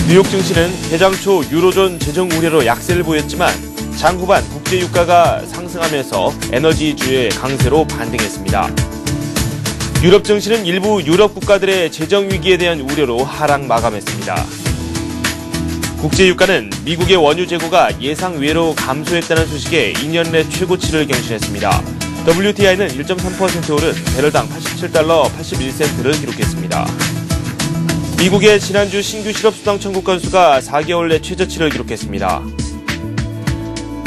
뉴욕 증시는 개장 초 유로존 재정 우려로 약세를 보였지만 장 후반 국제 유가가 상승하면서 에너지주의 강세로 반등했습니다. 유럽 증시는 일부 유럽 국가들의 재정 위기에 대한 우려로 하락 마감했습니다. 국제 유가는 미국의 원유 재고가 예상 외로 감소했다는 소식에 2년 내 최고치를 경신했습니다. WTI는 1.3% 오른 배럴당 87달러 81센트를 기록했습니다. 미국의 지난주 신규 실업수당 청구 건수가 4개월 내 최저치를 기록했습니다.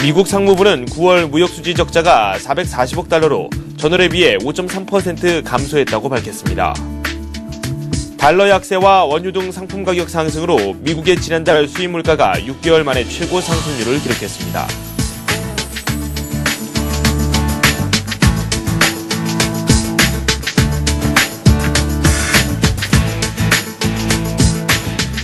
미국 상무부는 9월 무역수지 적자가 440억 달러로 전월에 비해 5.3% 감소했다고 밝혔습니다. 달러 약세와 원유 등 상품 가격 상승으로 미국의 지난달 수입 물가가 6개월 만에 최고 상승률을 기록했습니다.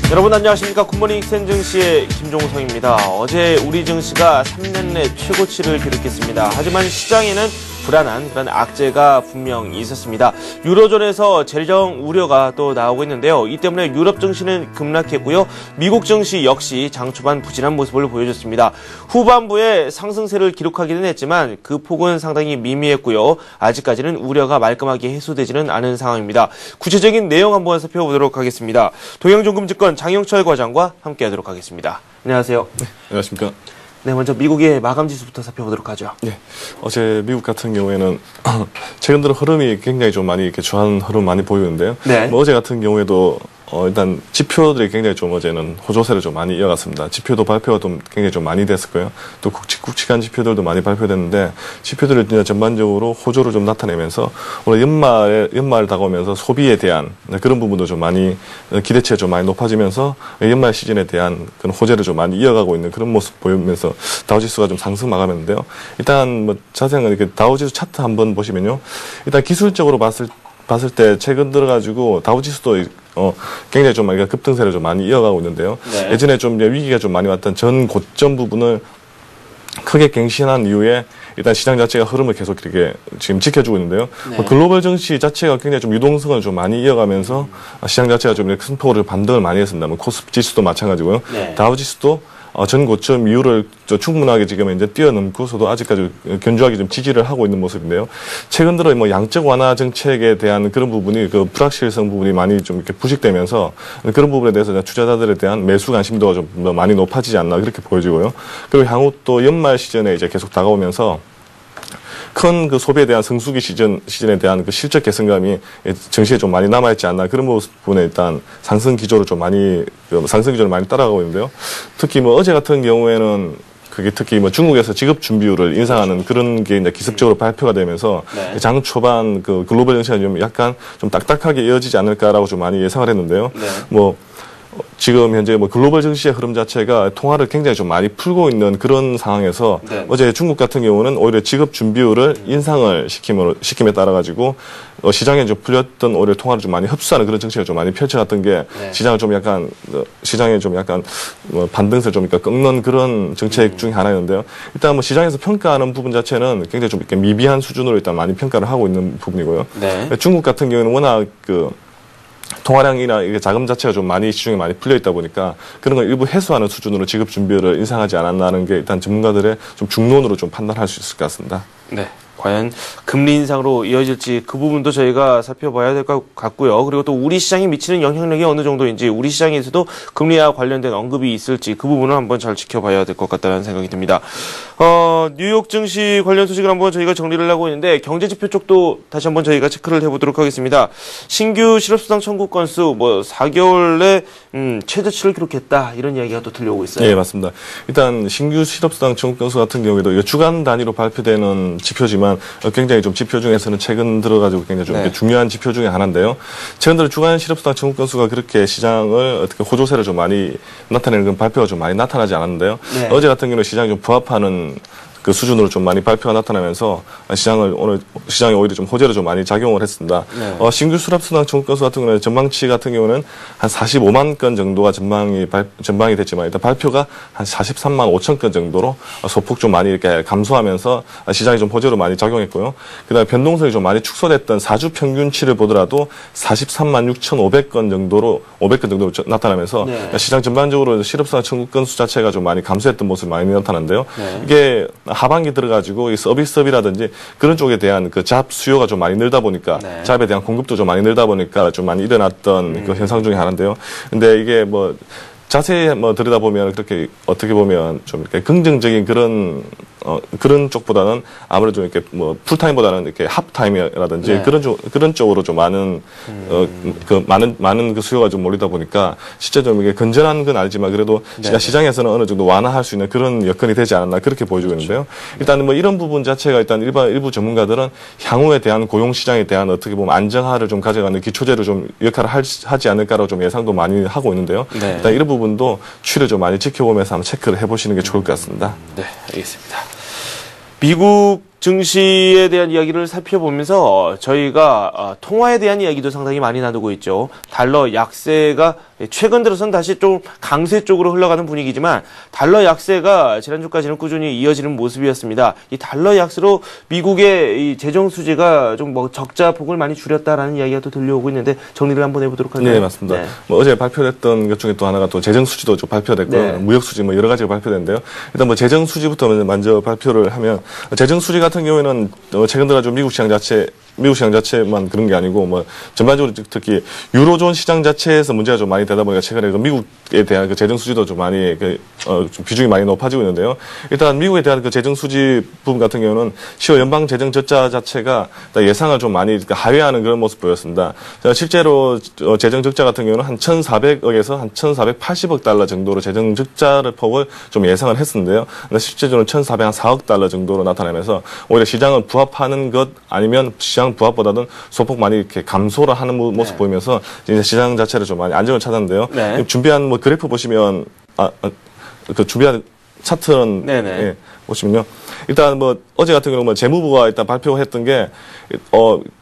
여러분 안녕하십니까. 굿모닝 익센 증시의 김종성입니다. 어제 우리 증시가 3년 내 최고치를 기록했습니다. 하지만 시장에는 불안한 그런 악재가 분명 있었습니다. 유로존에서 재정 우려가 또 나오고 있는데요. 이 때문에 유럽 증시는 급락했고요. 미국 증시 역시 장 초반 부진한 모습을 보여줬습니다. 후반부에 상승세를 기록하기는 했지만 그 폭은 상당히 미미했고요. 아직까지는 우려가 말끔하게 해소되지는 않은 상황입니다. 구체적인 내용 한번 살펴보도록 하겠습니다. 동양종금증권 장영철 과장과 함께하도록 하겠습니다. 안녕하세요. 네, 안녕하십니까. 네, 먼저 미국의 마감 지수부터 살펴보도록 하죠. 네, 어제 미국 같은 경우에는 최근 들어 흐름이 굉장히 좀 많이 이렇게 좋은 흐름 많이 보이는데요. 네. 어제 같은 경우에도 일단 지표들이 굉장히 좀 어제는 호조세를 좀 많이 이어갔습니다. 지표도 발표가 좀 굉장히 좀 많이 됐었고요. 또 굵직굵직한 지표들도 많이 발표됐는데 지표들을 그냥 전반적으로 호조를 좀 나타내면서 오늘 연말 다가오면서 소비에 대한 그런 부분도 좀 많이 기대치가 좀 많이 높아지면서 연말 시즌에 대한 그런 호재를 좀 많이 이어가고 있는 그런 모습 보이면서 다우지수가 좀 상승 마감했는데요. 일단 뭐 자세한 건 이렇게 다우지수 차트 한번 보시면요. 일단 기술적으로 봤을 때 최근 들어가지고 다우지수도 굉장히 좀 급등세를 좀 많이 이어가고 있는데요. 네. 예전에 좀 위기가 좀 많이 왔던 전 고점 부분을 크게 갱신한 이후에 일단 시장 자체가 흐름을 계속 이렇게 지금 지켜주고 있는데요. 네. 글로벌 증시 자체가 굉장히 좀 유동성을 좀 많이 이어가면서 시장 자체가 좀 이렇게 큰 폭으로 반등을 많이 했습니다. 코스피 지수도 마찬가지고요. 네. 다우지수도 전 고점 이후를 충분하게 지금 이제 뛰어넘고서도 아직까지 견조하게 좀 지지를 하고 있는 모습인데요. 최근 들어 뭐 양적 완화 정책에 대한 그런 부분이 그 불확실성 부분이 많이 좀 이렇게 부식되면서 그런 부분에 대해서 투자자들에 대한 매수 관심도가 좀 많이 높아지지 않나 그렇게 보여지고요. 그리고 향후 또 연말 시즌에 이제 계속 다가오면서 큰 그 소비에 대한 성수기 시즌에 대한 그 실적 개선감이 증시에 좀 많이 남아있지 않나 그런 부분에 일단 상승 기조를 많이 따라가고 있는데요. 특히 뭐 어제 같은 경우에는 그게 특히 뭐 중국에서 지급 준비율을 인상하는 그런 게 이제 기습적으로 발표가 되면서 네. 장 초반 그 글로벌 증시가 좀 약간 좀 딱딱하게 이어지지 않을까라고 좀 많이 예상을 했는데요. 네. 뭐 지금 현재 뭐 글로벌 증시의 흐름 자체가 통화를 굉장히 좀 많이 풀고 있는 그런 상황에서 네. 어제 중국 같은 경우는 오히려 지급 준비율을 인상을 시킴에 따라 가지고 시장에 좀 풀렸던 오히려 통화를 좀 많이 흡수하는 그런 정책을 좀 많이 펼쳐갔던 게 네. 시장을 좀 약간 시장에 좀 약간 반등세를 좀 꺾는 그런 정책 중에 하나였는데요. 일단 뭐 시장에서 평가하는 부분 자체는 굉장히 좀 이렇게 미비한 수준으로 일단 많이 평가를 하고 있는 부분이고요. 네. 중국 같은 경우는 워낙 통화량이나 이게 자금 자체가 좀 많이 시중에 많이 풀려 있다 보니까 그런 걸 일부 해소하는 수준으로 지급 준비율을 인상하지 않았나는 게 일단 전문가들의 좀 중론으로 좀 판단할 수 있을 것 같습니다. 네. 과연 금리 인상으로 이어질지 그 부분도 저희가 살펴봐야 될 것 같고요. 그리고 또 우리 시장에 미치는 영향력이 어느 정도인지 우리 시장에서도 금리와 관련된 언급이 있을지 그 부분을 한번 잘 지켜봐야 될 것 같다는 생각이 듭니다. 뉴욕 증시 관련 소식을 한번 저희가 정리를 하고 있는데 경제지표 쪽도 다시 한번 저희가 체크를 해보도록 하겠습니다. 신규 실업수당 청구 건수 4개월 내 최저치를 기록했다 이런 이야기가 또 들려오고 있어요. 네, 맞습니다. 일단 신규 실업수당 청구 건수 같은 경우에도 주간 단위로 발표되는 지표지만 굉장히 좀 지표 중에서는 최근 들어가지고 굉장히 좀 네. 중요한 지표 중에 하나인데요. 최근 들어 주간 실업수당 청구 건수가 그렇게 시장을 어떻게 호조세를 좀 많이 나타내는 그런 발표가 좀 많이 나타나지 않았는데요. 네. 어제 같은 경우는 시장이 좀 부합하는 그 수준으로 좀 많이 발표가 나타나면서 시장이 오히려 좀 호재로 좀 많이 작용을 했습니다. 네. 신규 수납수당 청구 건수 같은 경우는 전망치 같은 경우는 한 45만 건 정도가 전망이 됐지만 일단 발표가 한 43만 5천 건 정도로 소폭 좀 많이 이렇게 감소하면서 시장이 좀 호재로 많이 작용했고요. 그다음에 변동성이 좀 많이 축소됐던 4주 평균치를 보더라도 43만 6,500건 정도로 나타나면서 네. 시장 전반적으로 실업수당 청구 건수 자체가 좀 많이 감소했던 모습이 많이 나타나는데요. 네. 이게 하반기 들어가지고 이 서비스업이라든지 그런 쪽에 대한 그 잡 수요가 좀 많이 늘다 보니까 네. 잡에 대한 공급도 좀 많이 늘다 보니까 좀 많이 일어났던 그 현상 중에 하나인데요. 근데 이게 뭐 자세히 들여다보면 그렇게 어떻게 보면 좀 이렇게 긍정적인 그런 쪽보다는 아무래도 좀 이렇게 뭐 풀타임보다는 이렇게 합타임이라든지 네. 그런 쪽으로 좀 많은 많은 그 수요가 좀 몰리다 보니까 실제 좀 이게 건전한 건 아니지만 그래도 네. 시장에서는 어느 정도 완화할 수 있는 그런 여건이 되지 않았나 그렇게 보여지고 있는데요. 일단 뭐 이런 부분 자체가 일단 일부 전문가들은 향후에 대한 고용 시장에 대한 어떻게 보면 안정화를 좀 가져가는 기초제로 좀 역할을 하지 않을까라고 좀 예상도 많이 하고 있는데요. 네. 일단 이런 부분도 추이를 좀 많이 지켜보면서 한번 체크를 해보시는 게 좋을 것 같습니다. 네, 알겠습니다. 미국 증시에 대한 이야기를 살펴보면서 저희가 통화에 대한 이야기도 상당히 많이 나누고 있죠. 달러 약세가 최근 들어선 다시 좀 강세 쪽으로 흘러가는 분위기지만 달러 약세가 지난주까지는 꾸준히 이어지는 모습이었습니다. 이 달러 약세로 미국의 이 재정 수지가 좀 뭐 적자 폭을 많이 줄였다라는 이야기가 또 들려오고 있는데 정리를 한번 해보도록 할까요? 네, 맞습니다. 네. 뭐 어제 발표됐던 것 중에 또 하나가 또 재정 수지도 좀 발표됐고 네. 무역 수지 뭐 여러 가지가 발표됐는데요. 일단 뭐 재정 수지부터 먼저 발표를 하면 재정 수지 같은 경우에는 최근 들어 좀 미국 시장 자체만 그런 게 아니고 뭐 전반적으로 특히 유로존 시장 자체에서 문제가 좀 많이 되다 보니까 최근에 그 미국에 대한 그 재정 수지도 좀 많이 좀 비중이 많이 높아지고 있는데요. 일단 미국에 대한 그 재정 수지 부분 같은 경우는 10월 연방 재정 적자 자체가 예상을 좀 많이 하회하는 그런 모습 보였습니다. 실제로 재정 적자 같은 경우는 한 1,400억에서 한 1,480억 달러 정도로 재정 적자를 폭을 좀 예상을 했었는데요. 근데 실제로는 1,404억 달러 정도로 나타나면서 오히려 시장을 부합하는 것 아니면 시장 부합보다는 소폭 많이 이렇게 감소를 하는 모습 네. 보이면서 이제 시장 자체를 좀 많이 안정을 찾았는데요. 네. 준비한 뭐 그래프 보시면 그 준비한 차트는 예, 보시면요. 일단 뭐 어제 같은 경우는 뭐 재무부가 일단 발표했던 게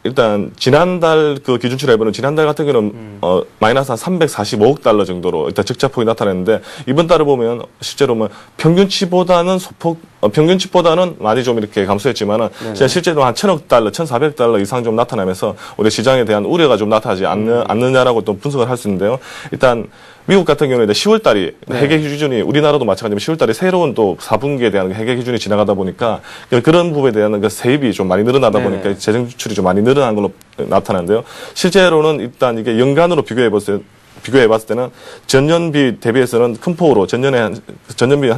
일단 지난달 그 기준치로 해보면 지난달 같은 경우는 마이너스 한 345억 달러 정도로 일단 적자폭이 나타났는데 이번 달을 보면 실제로 뭐 평균치보다는 소폭 평균치보다는 많이 좀 이렇게 감소했지만은 실제로 한 1,000억 달러, 1,400억 달러 이상 좀 나타나면서 우리 시장에 대한 우려가 좀 나타나지 않느냐라고 또 분석을 할 수 있는데요. 일단 미국 같은 경우는 10월 달이 회계 기준이 우리나라도 마찬가지지만 10월 달에 새로운 또 4분기에 대한 회계 기준이 지나가다 보니까 그런 부분에 대한 그 세입이 좀 많이 늘어나다 보니까 재정 지출이 좀 많이 늘어난 걸로 나타나는데요. 실제로는 일단 이게 연간으로 비교해 봤을 때는 전년비 대비해서는 큰 폭으로 전년비 한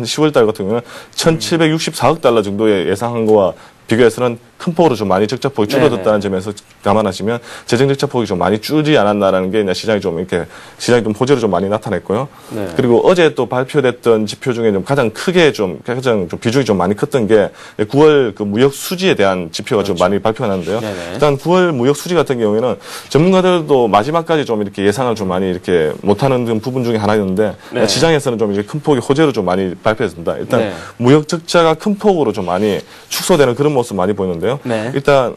10월 달 같은 경우는 1,764억 달러 정도의 예상한 거와 비교해서는 큰 폭으로 좀 많이 적자폭이 줄어들었다는 점에서 감안하시면 재정 적자폭이 좀 많이 줄지 않았나라는 게 시장이 좀 호재로 좀 많이 나타냈고요. 네. 그리고 어제 또 발표됐던 지표 중에 좀 가장 비중이 좀 많이 컸던 게 9월 그 무역 수지에 대한 지표가 좀 많이 발표가 났는데요. 네네. 일단 9월 무역 수지 같은 경우에는 전문가들도 마지막까지 좀 이렇게 예상을 좀 많이 이렇게 못하는 부분 중에 하나였는데 시장에서는 좀 이렇게 큰 폭의 호재로 좀 많이 발표했습니다. 일단 무역 적자가 큰 폭으로 좀 많이 축소되는 그런 모습 많이 보이는데요. 일단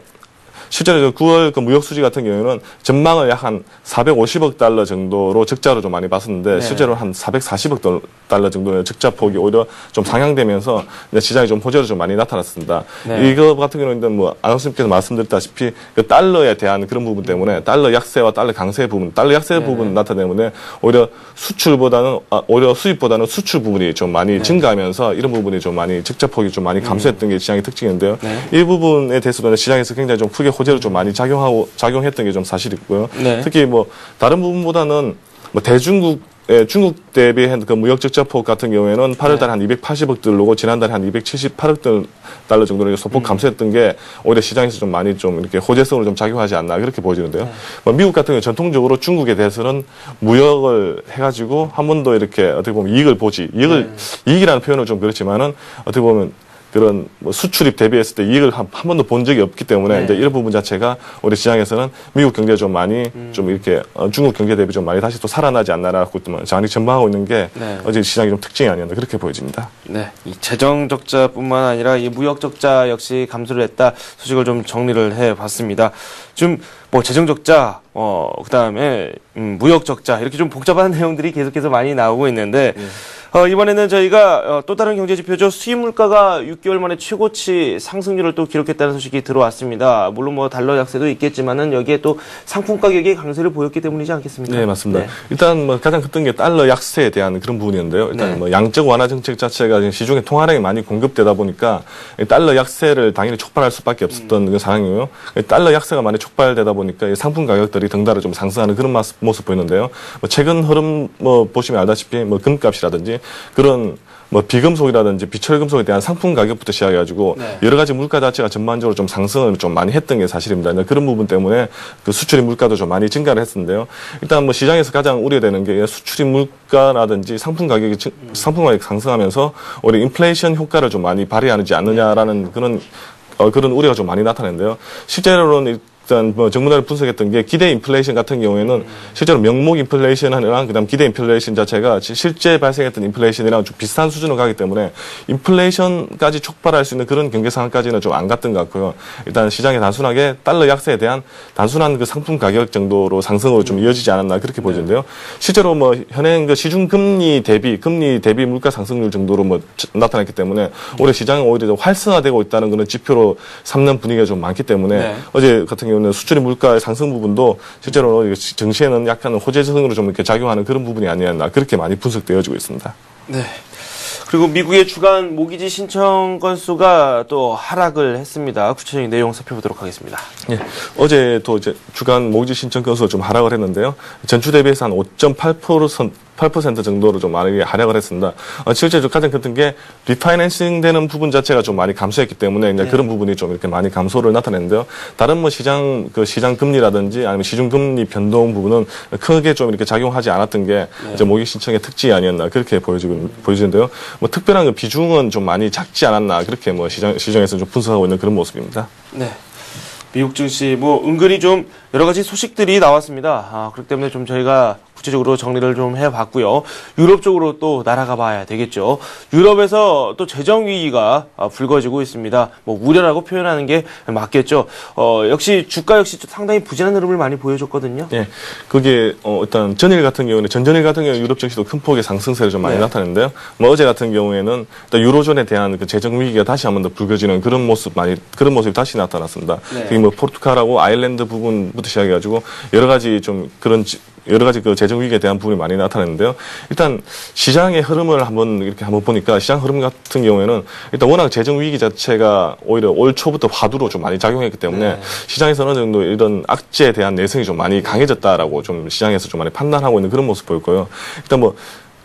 실제로 9월 그 무역 수지 같은 경우에는 전망을 약 한 450억 달러 정도로 적자로 좀 많이 봤었는데 실제로 한 440억 달러 정도의 적자폭이 오히려 좀 상향되면서 시장이 좀 호재로 좀 많이 나타났습니다. 이거 같은 경우는 뭐 아나운서님께서 말씀드렸다시피 그 달러에 대한 그런 부분 때문에 달러 약세와 달러 강세 부분, 달러 약세 부분 나타내는 때문에 오히려 오히려 수입보다는 수출 부분이 좀 많이 증가하면서 이런 부분이 좀 많이 적자폭이 좀 많이 감소했던 게 시장의 특징인데요. 이 부분에 대해서도 시장에서 굉장히 좀 크게 호재로 좀 많이 작용했던 게 좀 사실이고요. 특히 뭐 다른 부분보다는 뭐 중국 대비한 그 무역 적자폭 같은 경우에는 8월 달에 한 280억 달러고 지난달에 한 270억 달러 정도로 소폭 감소했던 게 오히려 시장에서 좀 많이 좀 이렇게 호재성으로 좀 작용하지 않나 그렇게 보여지는데요. 뭐 미국 같은 경우 전통적으로 중국에 대해서는 무역을 해가지고 한 번도 이렇게 어떻게 보면 이익을 보지 이익이라는 표현은 좀 그렇지만은 어떻게 보면 그런 뭐 수출입 대비했을 때 이익을 한 번도 본 적이 없기 때문에 네. 이제 이런 부분 자체가 우리 시장에서는 미국 경제 좀 많이 좀 이렇게 중국 경제 대비 좀 많이 다시 또 살아나지 않나라고 많이 전망하고 있는 게 네. 어제 시장이 좀 특징이 아니었나 그렇게 보여집니다. 네, 이 재정 적자뿐만 아니라 이 무역 적자 역시 감소를 했다 소식을 좀 정리를 해봤습니다. 좀 뭐 재정 적자, 그다음에 무역 적자 이렇게 좀 복잡한 내용들이 계속해서 많이 나오고 있는데. 이번에는 저희가 또 다른 경제 지표죠. 수입 물가가 6개월 만에 최고치 상승률을 또 기록했다는 소식이 들어왔습니다. 물론 뭐 달러 약세도 있겠지만은 여기에 또 상품 가격의 강세를 보였기 때문이지 않겠습니까? 네, 맞습니다. 네. 일단 뭐 가장 컸던 게 달러 약세에 대한 그런 부분이었는데요. 일단 네. 뭐 양적 완화 정책 자체가 지금 시중에 통화량이 많이 공급되다 보니까 달러 약세를 당연히 촉발할 수밖에 없었던 그 상황이고요. 달러 약세가 많이 촉발되다 보니까 이 상품 가격들이 덩달아 좀 상승하는 그런 모습 보이는데요. 뭐 최근 흐름 뭐 보시면 알다시피 뭐 금값이라든지 그런 뭐 비금속이라든지 비철금속에 대한 상품 가격부터 시작해가지고 네. 여러 가지 물가 자체가 전반적으로 좀 상승을 좀 많이 했던 게 사실입니다. 그런 부분 때문에 그 수출입 물가도 좀 많이 증가를 했었는데요. 일단 뭐 시장에서 가장 우려되는 게 수출입 물가라든지 상품 가격이 상승하면서 우리 인플레이션 효과를 좀 많이 발휘하지 않느냐라는 그런 우려가 좀 많이 나타났는데요. 실제로는 일단 뭐 정부를 분석했던 게 기대 인플레이션 같은 경우에는 실제로 명목 인플레이션이랑 그다음 기대 인플레이션 자체가 실제 발생했던 인플레이션이랑 좀 비슷한 수준으로 가기 때문에 인플레이션까지 촉발할 수 있는 그런 경제 상황까지는 좀 안 갔던 것 같고요. 일단 시장에 단순하게 달러 약세에 대한 단순한 그 상품 가격 정도로 상승으로 좀 이어지지 않았나 그렇게 보여지는데요. 실제로 뭐 현행 그 시중 금리 대비 물가 상승률 정도로 뭐 나타났기 때문에 올해 시장은 오히려 좀 활성화되고 있다는 그런 지표로 삼는 분위기가 좀 많기 때문에 네. 어제 같은 경우는 수출입 물가의 상승 부분도 실제로 정시에는 약간 호재성으로 좀 이렇게 작용하는 그런 부분이 아니었나 그렇게 많이 분석되어지고 있습니다. 네. 그리고 미국의 주간 모기지 신청 건수가 또 하락을 했습니다. 구체적인 내용 살펴보도록 하겠습니다. 예, 어제 또 이제 주간 모기지 신청 건수가 좀 하락을 했는데요. 전주 대비해서 한 5.8% 정도로 좀 많이 하락을 했습니다. 실제로 가장 컸던 게 리파이낸싱 되는 부분 자체가 좀 많이 감소했기 때문에 이제 그런 부분이 좀 이렇게 많이 감소를 나타냈는데요. 다른 뭐 시장 금리라든지 아니면 시중 금리 변동 부분은 크게 좀 이렇게 작용하지 않았던 게 이제 모기 신청의 특징이 아니었나 그렇게 보여지는데요. 뭐 특별한 그 비중은 좀 많이 작지 않았나 그렇게 뭐 시장에서 좀 분석하고 있는 그런 모습입니다. 네. 미국 증시 뭐 은근히 좀 여러 가지 소식들이 나왔습니다. 그렇기 때문에 좀 저희가 구체적으로 정리를 좀 해봤고요. 유럽 쪽으로 또 날아가 봐야 되겠죠. 유럽에서 또 재정 위기가 불거지고 있습니다. 뭐 우려라고 표현하는 게 맞겠죠. 역시 주가 역시 상당히 부진한 흐름을 많이 보여줬거든요. 예, 그게 일단 전전일 같은 경우는 유럽 증시도 큰 폭의 상승세를 좀 많이 나타냈는데요. 뭐 어제 같은 경우에는 일단 유로존에 대한 그 재정 위기가 다시 한 번 더 불거지는 그런 모습이 다시 나타났습니다. 네. 그게 뭐 포르투갈하고 아일랜드 부분부터 시작해가지고 여러 가지 그 재정 위기에 대한 부분이 많이 나타났는데요. 일단 시장의 흐름을 한번 보니까 시장 흐름 같은 경우에는 일단 워낙 재정 위기 자체가 오히려 올 초부터 화두로 좀 많이 작용했기 때문에 시장에서 어느 정도 이런 악재에 대한 내성이 좀 많이 강해졌다라고 좀 시장에서 좀 많이 판단하고 있는 그런 모습 보였고요. 일단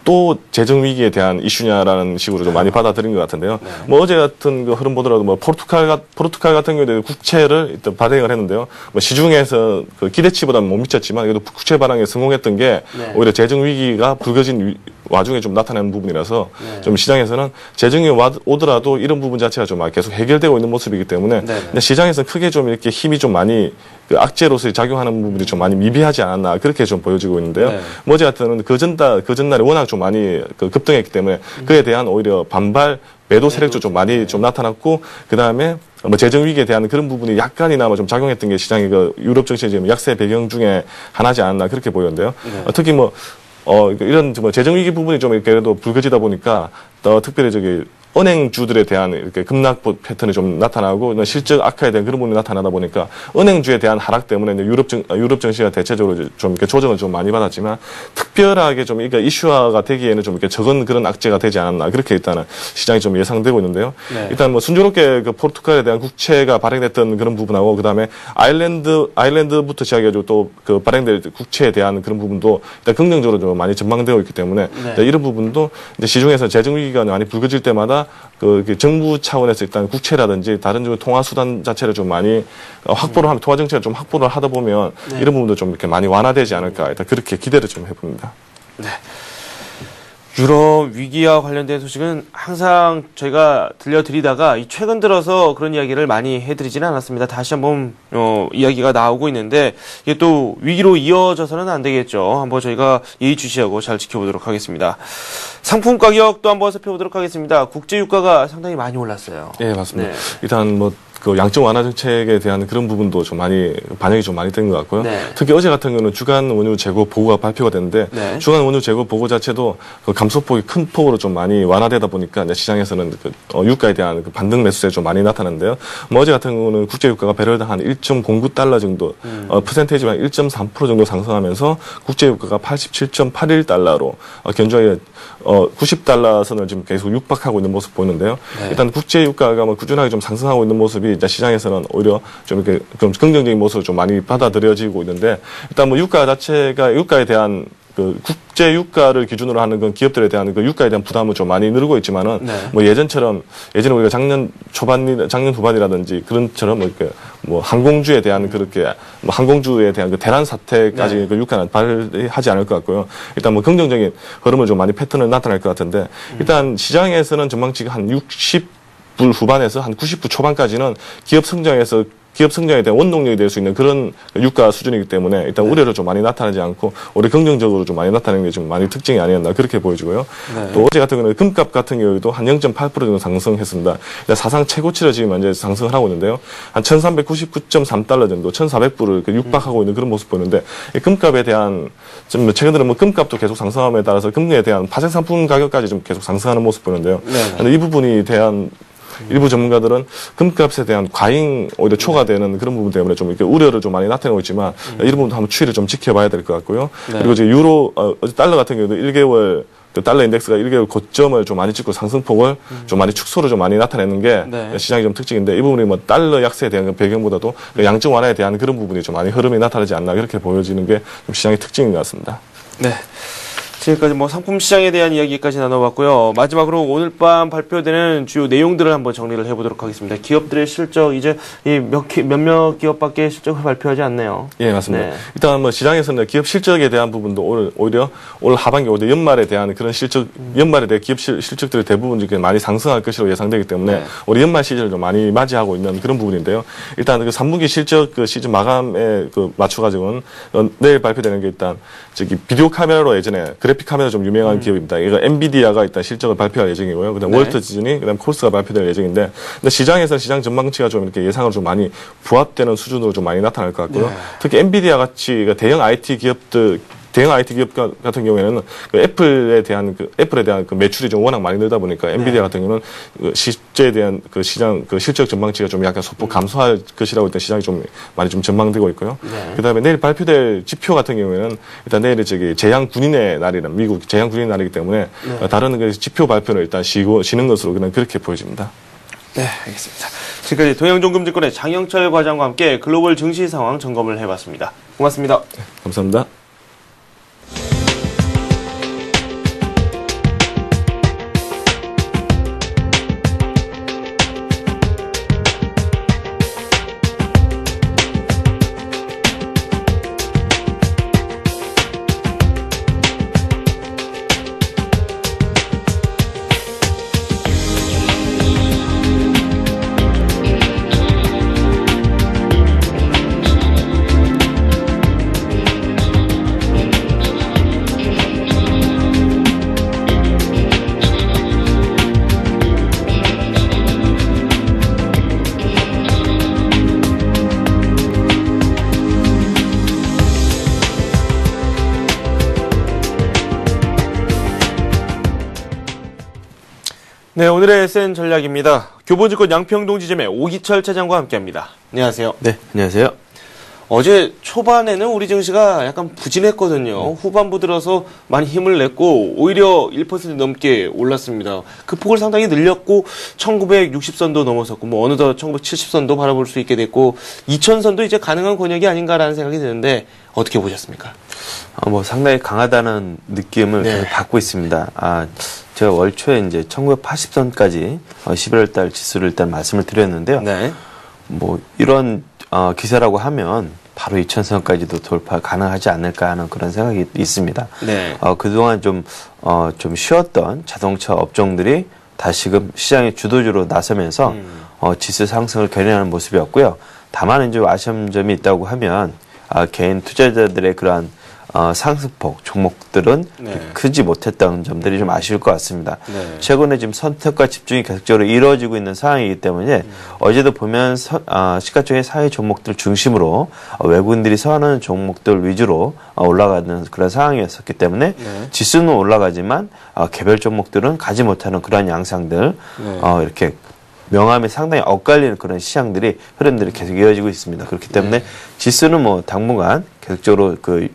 또 재정 위기에 대한 이슈냐라는 식으로 좀 많이 받아들인 것 같은데요. 뭐 어제 같은 그 흐름 보더라도 뭐 포르투갈 같은 경우에 국채를 일단 발행을 했는데요. 뭐 시중에서 그 기대치보다는 못 미쳤지만 그래도 국채 발행에 성공했던 게 오히려 재정 위기가 불거진 와중에 좀 나타나는 부분이라서 좀 시장에서는 재정이 오더라도 이런 부분 자체가 좀 계속 해결되고 있는 모습이기 때문에 근데 시장에서는 크게 좀 이렇게 힘이 좀 많이 그 악재로서 작용하는 부분이 좀 많이 미비하지 않았나 그렇게 좀 보여지고 있는데요. 뭐 어제 같은 그 전날에 워낙 좀 많이 그 급등했기 때문에 그에 대한 오히려 반발 매도 세력도 좀 많이 좀 나타났고 그 다음에 뭐 재정 위기에 대한 그런 부분이 약간이나마 좀 작용했던 게 시장이 그 유럽 증시 지금 약세 배경 중에 하나지 않았나 그렇게 보이는데요. 특히 이런 재정 위기 부분이 좀 이렇게 그래도 불거지다 보니까 특별히 은행주들에 대한 이렇게 급락 패턴이 좀 나타나고 실적 악화에 대한 그런 부분이 나타나다 보니까 은행주에 대한 하락 때문에 이제 유럽 증시가 대체적으로 좀 이렇게 조정을 좀 많이 받았지만 특별하게 좀 이게 이슈화가 되기에는 좀 이렇게 적은 그런 악재가 되지 않았나 그렇게 일단은 시장이 좀 예상되고 있는데요. 일단 뭐 순조롭게 그 포르투갈에 대한 국채가 발행됐던 그런 부분하고 그다음에 아일랜드부터 시작해가지고 또 그 발행될 국채에 대한 그런 부분도 일단 긍정적으로 좀 많이 전망되고 있기 때문에 이런 부분도 이제 시중에서 재정 위기가 많이 불거질 때마다 그 정부 차원에서 일단 국채라든지 다른 통화 수단 자체를 좀 많이 확보를 하면 통화 정책을 좀 확보를 하다 보면 이런 부분도 좀 이렇게 많이 완화되지 않을까 일단 그렇게 기대를 좀 해봅니다. 네. 유럽 위기와 관련된 소식은 항상 저희가 들려드리다가 최근 들어서 그런 이야기를 많이 해드리지는 않았습니다. 다시 한번 이야기가 나오고 있는데 이게 또 위기로 이어져서는 안 되겠죠. 한번 저희가 예의주시하고 잘 지켜보도록 하겠습니다. 상품 가격도 한번 살펴보도록 하겠습니다. 국제 유가가 상당히 많이 올랐어요. 예, 맞습니다. 네. 일단 그 양적 완화 정책에 대한 그런 부분도 좀 많이 반영이 좀 많이 된 것 같고요. 네. 특히 어제 같은 경우는 주간 원유 재고 보고가 발표가 됐는데 네. 주간 원유 재고 보고 자체도 그 감소폭이 큰 폭으로 좀 많이 완화되다 보니까 이제 시장에서는 유가에 대한 그 반등 매수세 좀 많이 나타났는데요. 어제 같은 경우는 국제 유가가 배럴당 한 1.09달러 정도, 퍼센테이지가 1.3% 정도 상승하면서 국제 유가가 87.81달러로 견조하게 90달러 선을 지금 계속 육박하고 있는 모습 보이는데요. 네. 일단 국제 유가가 꾸준하게 좀 상승하고 있는 모습이 이제 시장에서는 오히려 좀 이렇게 좀 긍정적인 모습을 좀 많이 받아들여지고 있는데 일단 유가 자체가 유가에 대한 그 국제 유가를 기준으로 하는 그 기업들에 대한 그 유가에 대한 부담은 좀 많이 늘고 있지만은 네. 예전에 우리가 작년 후반이라든지 그런처럼 이렇게 항공주에 대한 그렇게 항공주에 대한 그 대란 사태까지 네. 그 유가는 발휘하지 않을 것 같고요. 일단 긍정적인 흐름을 좀 많이 패턴을 나타낼 것 같은데 일단 시장에서는 전망치가 한 60불 후반에서 한 90불 초반까지는 기업 성장에 대한 원동력이 될 수 있는 그런 유가 수준이기 때문에 일단 우려를 좀 많이 나타나지 않고 오히려 긍정적으로 좀 많이 나타내는 게 좀 많이 특징이 아니었나 그렇게 보여지고요. 네. 또 어제 같은 경우는 금값 같은 경우에도 한 0.8% 정도 상승했습니다. 사상 최고치를 지금 현재 상승을 하고 있는데요. 한 1,399.3달러 정도, 1,400불을 육박하고 있는 그런 모습 보이는데 이 금값에 대한 좀 최근 들어 금값도 계속 상승함에 따라서 금에 대한 파생 상품 가격까지 좀 계속 상승하는 모습 보이는데요. 네. 이 부분이 대한 일부 전문가들은 금값에 대한 과잉 오히려 초과되는 그런 부분 때문에 좀 이렇게 우려를 좀 많이 나타내고 있지만 이런 부분도 한번 추이를 좀 지켜봐야 될 것 같고요. 네. 그리고 이제 달러 같은 경우도 1개월 그 달러 인덱스가 1개월 고점을 좀 많이 찍고 상승폭을 좀 많이 축소를 좀 많이 나타내는 게 네. 시장의 좀 특징인데 이 부분이 달러 약세에 대한 배경보다도 양적 완화에 대한 그런 부분이 좀 많이 흐름이 나타나지 않나 그렇게 보여지는 게 좀 시장의 특징인 것 같습니다. 네. 지금까지 상품 시장에 대한 이야기까지 나눠봤고요. 마지막으로 오늘 밤 발표되는 주요 내용들을 한번 정리를 해보도록 하겠습니다. 기업들의 실적, 이제 몇몇 기업밖에 실적을 발표하지 않네요. 예, 맞습니다. 네. 일단 시장에서는 기업 실적에 대한 부분도 오히려 올 하반기 오히려 연말에 대한 그런 연말에 대한 기업 실적들이 대부분 이렇게 많이 상승할 것으로 예상되기 때문에 네. 우리 연말 시즌을 좀 많이 맞이하고 있는 그런 부분인데요. 일단 그 3분기 실적 그 시즌 마감에 맞춰가지고는 내일 발표되는 게 일단 비디오 카메라로 예전에 그래픽 카메라 좀 유명한 기업입니다. 이거 엔비디아가 일단 실적을 발표할 예정이고요. 그다음 네. 월트 디즈니, 그다음 콜스가 발표될 예정인데, 근데 시장에서 시장 전망치가 좀 이렇게 예상으로 좀 많이 부합되는 수준으로 좀 많이 나타날 것 같고요. 네. 특히 엔비디아 같이 대형 IT 기업 같은 경우에는 애플에 대한 그 매출이 좀 워낙 많이 늘다 보니까 엔비디아 같은 경우는 실제에 대한 시장 실적 전망치가 좀 약간 소폭 감소할 것이라고 일단 시장이 좀 많이 좀 전망되고 있고요. 네. 그다음에 내일 발표될 지표 같은 경우에는 일단 내일이 제양 군인의 날이라 미국 제양 군인의 날이기 때문에 다른 그 지표 발표는 일단 쉬는 것으로 그냥 그렇게 보여집니다. 네, 알겠습니다. 지금까지 동양종금증권의 장영철 과장과 함께 글로벌 증시 상황 점검을 해봤습니다. 고맙습니다. 네, 감사합니다. 네, 오늘의 SN 전략입니다. 교보증권 양평동 지점의 오기철 차장과 함께합니다. 안녕하세요. 네, 안녕하세요. 어제 초반에는 우리 증시가 약간 부진했거든요. 후반부 들어서 많이 힘을 냈고 오히려 1% 넘게 올랐습니다. 그 폭을 상당히 늘렸고 1960선도 넘어섰고 어느덧 1970선도 바라볼 수 있게 됐고 2000선도 이제 가능한 권역이 아닌가라는 생각이 드는데 어떻게 보셨습니까? 상당히 강하다는 느낌을 네. 계속 받고 있습니다. 제가 월 초에 이제 1980선까지 11월 달 지수를 일단 말씀을 드렸는데요. 네. 이런 기세라고 하면 바로 2,000선까지도 돌파 가능하지 않을까 하는 그런 생각이 있습니다. 네. 그동안 좀 쉬었던 자동차 업종들이 다시금 시장의 주도주로 나서면서 지수 상승을 견인하는 모습이었고요. 다만 이제 아쉬운 점이 있다고 하면 개인 투자자들의 그러한 상승폭 종목들은 네. 크지 못했다는 점들이 좀 아쉬울 것 같습니다. 네. 최근에 지금 선택과 집중이 계속적으로 이루어지고 있는 상황이기 때문에 어제도 보면 시가총액 상위 종목들 중심으로 외국인들이 선호하는 종목들 위주로 올라가는 그런 상황이었기 때문에 네. 지수는 올라가지만 개별 종목들은 가지 못하는 그런 양상들 네. 이렇게 명암이 상당히 엇갈리는 그런 시장들이 흐름들이 계속 이어지고 있습니다. 그렇기 때문에 지수는 뭐 당분간 계속적으로 그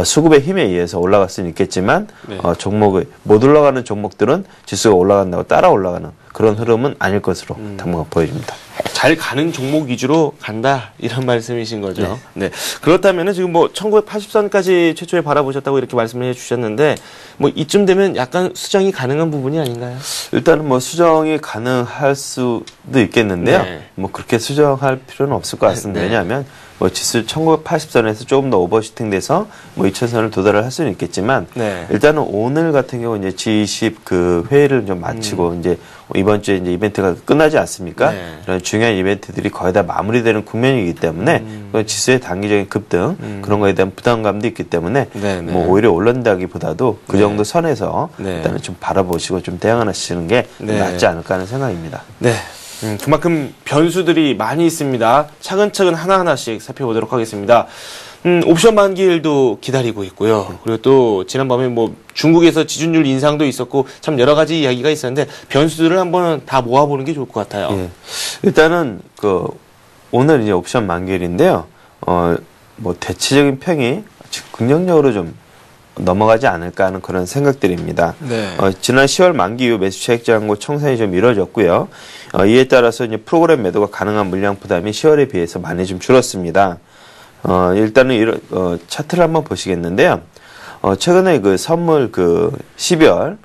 수급의 힘에 의해서 올라갈 수는 있겠지만 네. 종목의 못 올라가는 종목들은 지수가 올라간다고 따라 올라가는 그런 흐름은 아닐 것으로 당분간 보여집니다. 잘 가는 종목 위주로 간다 이런 말씀이신 거죠. 네. 그렇다면은 지금 뭐 1980선까지 최초에 바라보셨다고 이렇게 말씀을 해주셨는데 뭐 이쯤 되면 약간 수정이 가능한 부분이 아닌가요? 일단은 뭐 수정이 가능할 수도 있겠는데요. 네. 뭐 그렇게 수정할 필요는 없을 것 같습니다. 네. 왜냐하면 뭐 지수 1980선에서 조금 더 오버슈팅돼서 뭐 2000선을 도달을 할 수는 있겠지만 네. 일단은 오늘 같은 경우 이제 G20 그 회의를 좀 마치고 이제 이번 주에 이제 이벤트가 끝나지 않습니까? 네. 이런 중요한 이벤트들이 거의 다 마무리되는 국면이기 때문에 지수의 단기적인 급등 그런 거에 대한 부담감도 있기 때문에 네, 네. 뭐 오히려 올른다기보다도 그 네. 정도 선에서 네. 일단은 좀 바라보시고 좀 대응하시는 게 네. 낫지 않을까 하는 생각입니다. 네. 그만큼 변수들이 많이 있습니다. 차근차근 하나하나씩 살펴보도록 하겠습니다. 옵션 만기일도 기다리고 있고요. 그리고 또 지난밤에 뭐 중국에서 지준율 인상도 있었고 참 여러 가지 이야기가 있었는데 변수들을 한번 다 모아보는 게 좋을 것 같아요. 예. 일단은 그 오늘 이제 옵션 만기일인데요. 뭐 대체적인 평이 긍정적으로 좀 넘어가지 않을까 하는 그런 생각들입니다. 네. 지난 10월 만기 이후 매수 차익 잔고 청산이 좀 이뤄졌고요. 이에 따라서 이제 프로그램 매도가 가능한 물량 부담이 10월에 비해서 많이 좀 줄었습니다. 일단은 차트를 한번 보시겠는데요. 최근에 그 선물 그 12월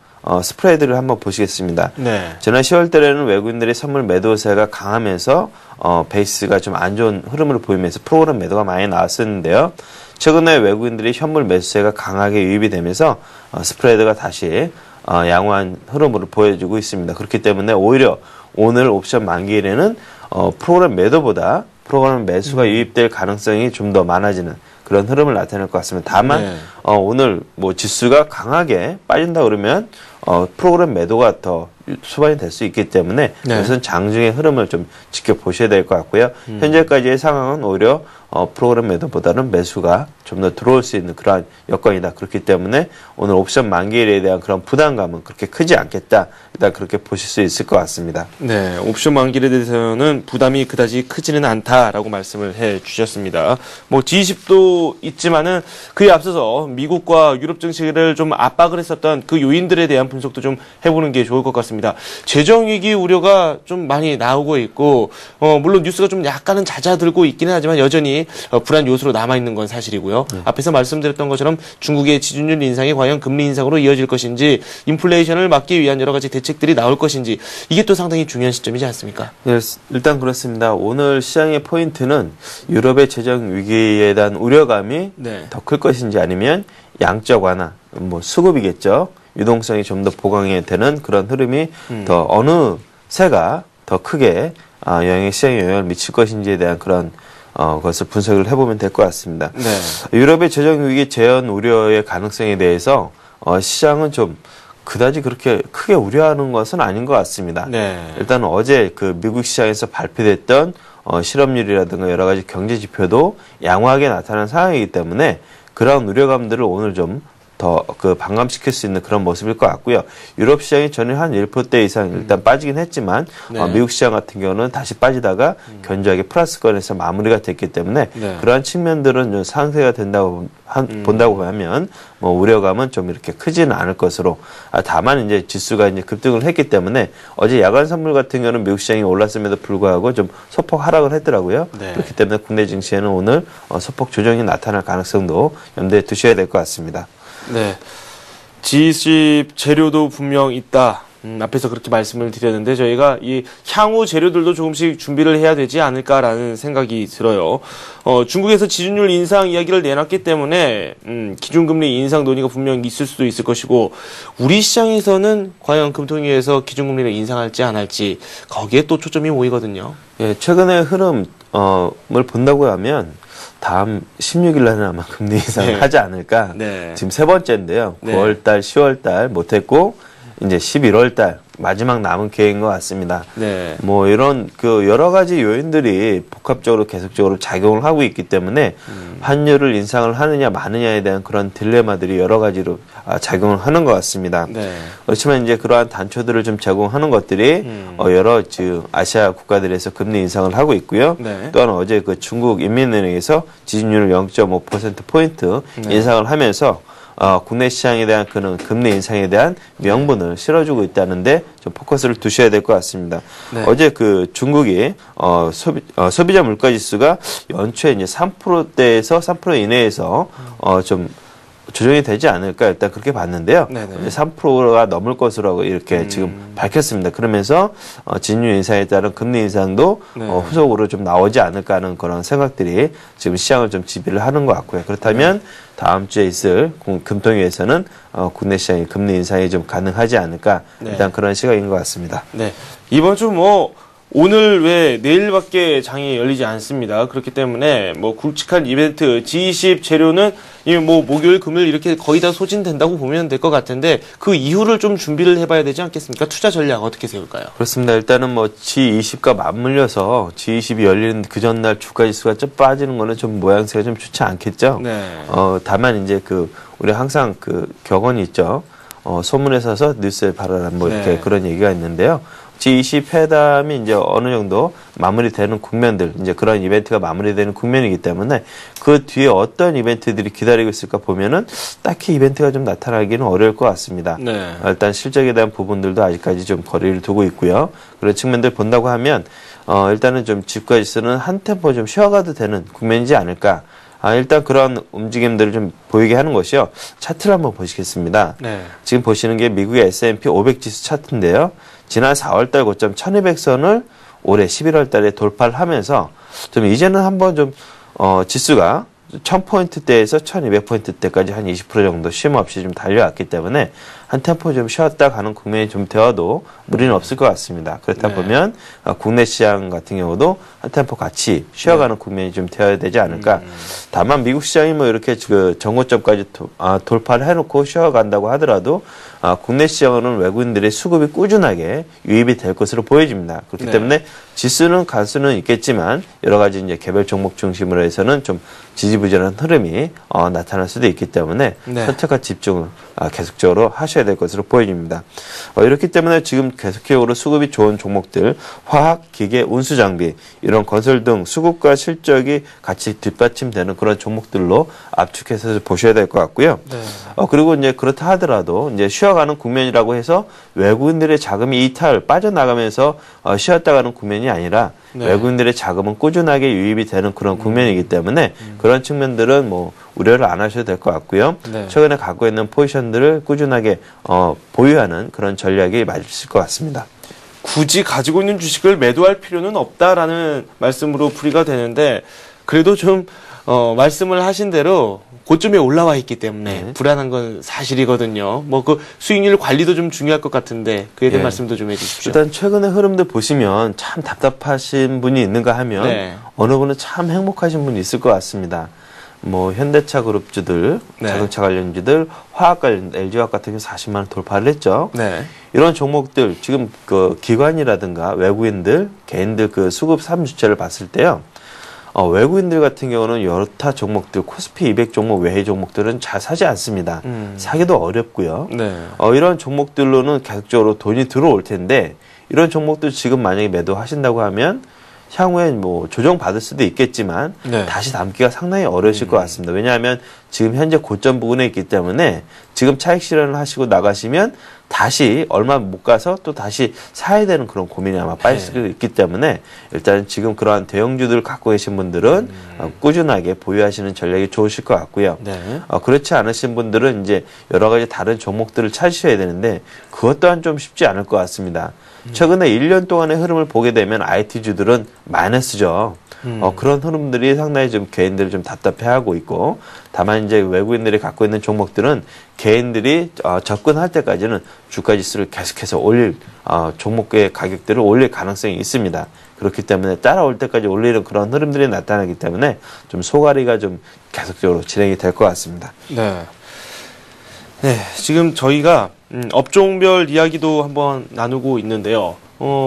스프레드를 한번 보시겠습니다. 네. 지난 10월 달에는 외국인들의 선물 매도세가 강하면서 베이스가 좀 안 좋은 흐름을 보이면서 프로그램 매도가 많이 나왔었는데요. 최근에 외국인들이 현물 매수세가 강하게 유입이 되면서 스프레드가 다시 양호한 흐름으로 보여주고 있습니다. 그렇기 때문에 오히려 오늘 옵션 만기일에는 프로그램 매도보다 프로그램 매수가 유입될 가능성이 좀 더 많아지는 그런 흐름을 나타낼 것 같습니다. 다만 네. 오늘 뭐 지수가 강하게 빠진다 그러면 프로그램 매도가 더 수반이 될 수 있기 때문에 네. 그것은 장중의 흐름을 좀 지켜보셔야 될 것 같고요. 현재까지의 상황은 오히려 프로그램 매도보다는 매수가 좀 더 들어올 수 있는 그러한 여건이다. 그렇기 때문에 오늘 옵션 만기일에 대한 그런 부담감은 그렇게 크지 않겠다. 일단 그렇게 보실 수 있을 것 같습니다. 네, 옵션 만기일에 대해서는 부담이 그다지 크지는 않다라고 말씀을 해 주셨습니다. 뭐 G20도 있지만은 그에 앞서서 미국과 유럽 증시를 좀 압박을 했었던 그 요인들에 대한 분석도 좀 해보는 게 좋을 것 같습니다. 재정 위기 우려가 좀 많이 나오고 있고, 물론 뉴스가 좀 약간은 잦아들고 있기는 하지만 여전히 불안 요소로 남아 있는 건 사실이고요. 앞에서 말씀드렸던 것처럼 중국의 지준율 인상이 과연 금리 인상으로 이어질 것인지, 인플레이션을 막기 위한 여러 가지 대책들이 나올 것인지, 이게 또 상당히 중요한 시점이지 않습니까? 네, 일단 그렇습니다. 오늘 시장의 포인트는 유럽의 재정 위기에 대한 우려감이 네. 더 클 것인지 아니면 양적 완화, 뭐 수급이겠죠. 유동성이 좀 더 보강이 되는 그런 흐름이 더 어느 세가 더 크게 시장에 영향을 미칠 것인지에 대한 그런 것을 분석을 해보면 될 것 같습니다. 네. 유럽의 재정 위기 재현 우려의 가능성에 대해서 시장은 좀 그다지 그렇게 크게 우려하는 것은 아닌 것 같습니다. 네. 일단 어제 그 미국 시장에서 발표됐던 실업률이라든가 여러 가지 경제 지표도 양호하게 나타난 상황이기 때문에 그런 우려감들을 오늘 좀 더 그 반감시킬 수 있는 그런 모습일 것 같고요. 유럽 시장이 전일 한 1% 이상 일단 빠지긴 했지만 네. 미국 시장 같은 경우는 다시 빠지다가 견조하게 플러스권에서 마무리가 됐기 때문에 네. 그러한 측면들은 좀 상쇄가 된다고 본다고 하면 뭐 우려감은 좀 이렇게 크지는 않을 것으로 다만 이제 지수가 이제 급등을 했기 때문에 어제 야간 선물 같은 경우는 미국 시장이 올랐음에도 불구하고 좀 소폭 하락을 했더라고요. 네. 그렇기 때문에 국내 증시에는 오늘 소폭 조정이 나타날 가능성도 염두에 두셔야 될 것 같습니다. 네. G20 재료도 분명 있다. 앞에서 그렇게 말씀을 드렸는데 저희가 이 향후 재료들도 조금씩 준비를 해야 되지 않을까라는 생각이 들어요. 중국에서 지준율 인상 이야기를 내놨기 때문에 기준금리 인상 논의가 분명 있을 수도 있을 것이고 우리 시장에서는 과연 금통위에서 기준금리를 인상할지 안 할지 거기에 또 초점이 모이거든요. 예, 최근의 흐름을 본다고 하면 다음 16일 날은 아마 금리 인상을 네. 하지 않을까. 네. 지금 세 번째인데요. 네. 9월달, 10월달 못했고 이제 11월달 마지막 남은 기회인 것 같습니다. 네. 뭐 이런 그 여러 가지 요인들이 복합적으로 계속적으로 작용을 하고 있기 때문에 환율을 인상을 하느냐 마느냐에 대한 그런 딜레마들이 여러 가지로 작용을 하는 것 같습니다. 네. 그렇지만 이제 그러한 단초들을 좀 제공하는 것들이 여러 아시아 국가들에서 금리 인상을 하고 있고요. 네. 또한 어제 그 중국 인민은행에서 지준율을 0.5%포인트 인상을 하면서 국내 시장에 대한 그런 금리 인상에 대한 명분을 실어주고 있다는데 좀 포커스를 두셔야 될 것 같습니다. 네. 어제 그 중국이 소비자 물가지수가 연초에 이제 3%대에서 3% 이내에서 좀 조정이 되지 않을까 일단 그렇게 봤는데요. 네네. 이제 3%가 넘을 것으로 이렇게 지금 밝혔습니다. 그러면서 지준율 인상에 따른 금리 인상도 네. 후속으로 좀 나오지 않을까 하는 그런 생각들이 지금 시장을 좀 지배를 하는 것 같고요. 그렇다면 다음 주에 있을 금통위에서는 국내 시장의 금리 인상이 좀 가능하지 않을까 네. 일단 그런 시각인 것 같습니다. 네. 이번 주 오늘 외 내일밖에 장이 열리지 않습니다. 그렇기 때문에 굵직한 이벤트 G20 재료는 목요일, 금요일 이렇게 거의 다 소진된다고 보면 될 것 같은데 그 이후를 좀 준비를 해봐야 되지 않겠습니까? 투자 전략 어떻게 세울까요? 그렇습니다. 일단은 G20과 맞물려서 G20이 열리는 그 전날 주가지수가 좀 빠지는 거는 좀 모양새가 좀 좋지 않겠죠. 네. 다만 이제 우리 항상 격언이 있죠. 소문에 서서 뉴스에 발언한 이렇게 네. 그런 얘기가 있는데요. G20 회담이 이제 어느 정도 마무리되는 국면들, 이제 그런 이벤트가 마무리되는 국면이기 때문에 그 뒤에 어떤 이벤트들이 기다리고 있을까 보면은 딱히 이벤트가 좀 나타나기는 어려울 것 같습니다. 네. 일단 실적에 대한 부분들도 아직까지 좀 거리를 두고 있고요. 그런 측면들 본다고 하면, 일단은 좀 주가지수는 한 템포 좀 쉬어가도 되는 국면이지 않을까. 일단 그런 움직임들을 좀 보이게 하는 것이요. 차트를 한번 보시겠습니다. 네. 지금 보시는 게 미국의 S&P 500 지수 차트인데요. 지난 4월달 고점 1200선을 올해 11월달에 돌파를 하면서 좀 이제는 한번 좀 지수가 1000포인트대에서 1200포인트대까지 한 20% 정도 쉼 없이 좀 달려왔기 때문에 한 템포 좀 쉬었다 가는 국면이 좀 되어도 무리는 없을 것 같습니다. 그렇다 네. 보면 국내 시장 같은 경우도 한 템포 같이 쉬어가는 국면이 좀 되어야 되지 않을까. 다만 미국 시장이 이렇게 정고점까지 돌파를 해놓고 쉬어간다고 하더라도 국내 시장은 외국인들의 수급이 꾸준하게 유입이 될 것으로 보여집니다. 그렇기 네. 때문에 지수는 간수는 있겠지만 여러 가지 이제 개별 종목 중심으로 해서는 좀 지지부진한 흐름이 나타날 수도 있기 때문에 네. 선택과 집중을 계속적으로 하셔야 될 것으로 보여집니다. 이렇기 때문에 지금 계속적으로 수급이 좋은 종목들, 화학, 기계, 운수장비, 이런 건설 등 수급과 실적이 같이 뒷받침되는 그런 종목들로 압축해서 보셔야 될 것 같고요. 네. 그리고 이제 그렇다 하더라도 이제 쉬어가는 국면이라고 해서 외국인들의 자금이 이탈 빠져나가면서 쉬었다 가는 국면이 아니라 네. 외국인들의 자금은 꾸준하게 유입이 되는 그런 국면이기 때문에 그런 측면들은 우려를 안 하셔도 될 것 같고요. 네. 최근에 갖고 있는 포지션들을 꾸준하게 보유하는 그런 전략이 맞을 것 같습니다. 굳이 가지고 있는 주식을 매도할 필요는 없다라는 말씀으로 풀이가 되는데 그래도 좀 말씀을 하신 대로 고점에 올라와 있기 때문에 네. 불안한 건 사실이거든요. 그 수익률 관리도 좀 중요할 것 같은데 그에 대한 예. 말씀도 좀 해주십시오. 일단 최근의 흐름들 보시면 참 답답하신 분이 있는가 하면 네. 어느 분은 참 행복하신 분이 있을 것 같습니다. 현대차 그룹주들, 네. 자동차 관련주들, 화학 관련 LG화학 같은 경우 40만 원 돌파를 했죠. 네. 이런 종목들 지금 기관이라든가 외국인들, 개인들 수급 3주체를 봤을 때요. 외국인들 같은 경우는 여타 종목들, 코스피 200 종목 외의 종목들은 잘 사지 않습니다. 사기도 어렵고요. 네. 이런 종목들로는 계속적으로 돈이 들어올 텐데, 이런 종목들 지금 만약에 매도하신다고 하면, 향후에 조정 받을 수도 있겠지만, 네. 다시 담기가 상당히 어려우실 것 같습니다. 왜냐하면 지금 현재 고점 부근에 있기 때문에 지금 차익 실현을 하시고 나가시면 다시 얼마 못 가서 또 다시 사야 되는 그런 고민이 아마 빠질 수 있기 때문에 일단 지금 그러한 대형주들을 갖고 계신 분들은 꾸준하게 보유하시는 전략이 좋으실 것 같고요. 네. 그렇지 않으신 분들은 이제 여러 가지 다른 종목들을 찾으셔야 되는데 그것 또한 좀 쉽지 않을 것 같습니다. 최근에 1년 동안의 흐름을 보게 되면 IT주들은 마이너스죠. 그런 흐름들이 상당히 좀 개인들을 좀 답답해하고 있고, 다만 이제 외국인들이 갖고 있는 종목들은 개인들이 접근할 때까지는 주가지수를 계속해서 올릴 종목의 가격들을 올릴 가능성이 있습니다. 그렇기 때문에 따라올 때까지 올리는 그런 흐름들이 나타나기 때문에 좀 소가리가 좀 계속적으로 진행이 될 것 같습니다. 네. 네, 지금 저희가 업종별 이야기도 한번 나누고 있는데요.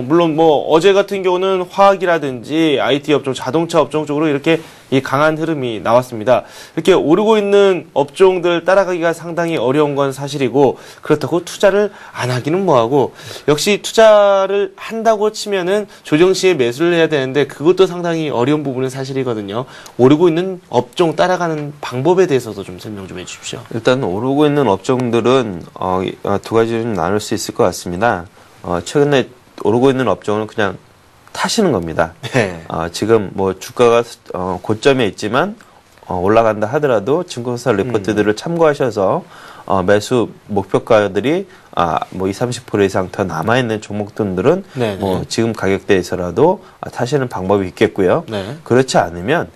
물론 뭐 어제 같은 경우는 화학이라든지 IT 업종, 자동차 업종 쪽으로 이렇게 이 강한 흐름이 나왔습니다. 이렇게 오르고 있는 업종들 따라가기가 상당히 어려운 건 사실이고, 그렇다고 투자를 안 하기는 뭐하고, 역시 투자를 한다고 치면은 조정 시에 매수를 해야 되는데 그것도 상당히 어려운 부분은 사실이거든요. 오르고 있는 업종 따라가는 방법에 대해서도 좀 설명 좀 해주십시오. 일단 오르고 있는 업종들은 두 가지로 좀 나눌 수 있을 것 같습니다. 최근에 오르고 있는 업종은 그냥 타시는 겁니다. 네. 지금 뭐 주가가 고점에 있지만 올라간다 하더라도 증권사 리포트들을 참고하셔서 매수 목표가들이 뭐 20, 30% 이상 더 남아있는 종목들은 네네. 뭐 지금 가격대에서라도 타시는 방법이 있겠고요. 네. 그렇지 않으면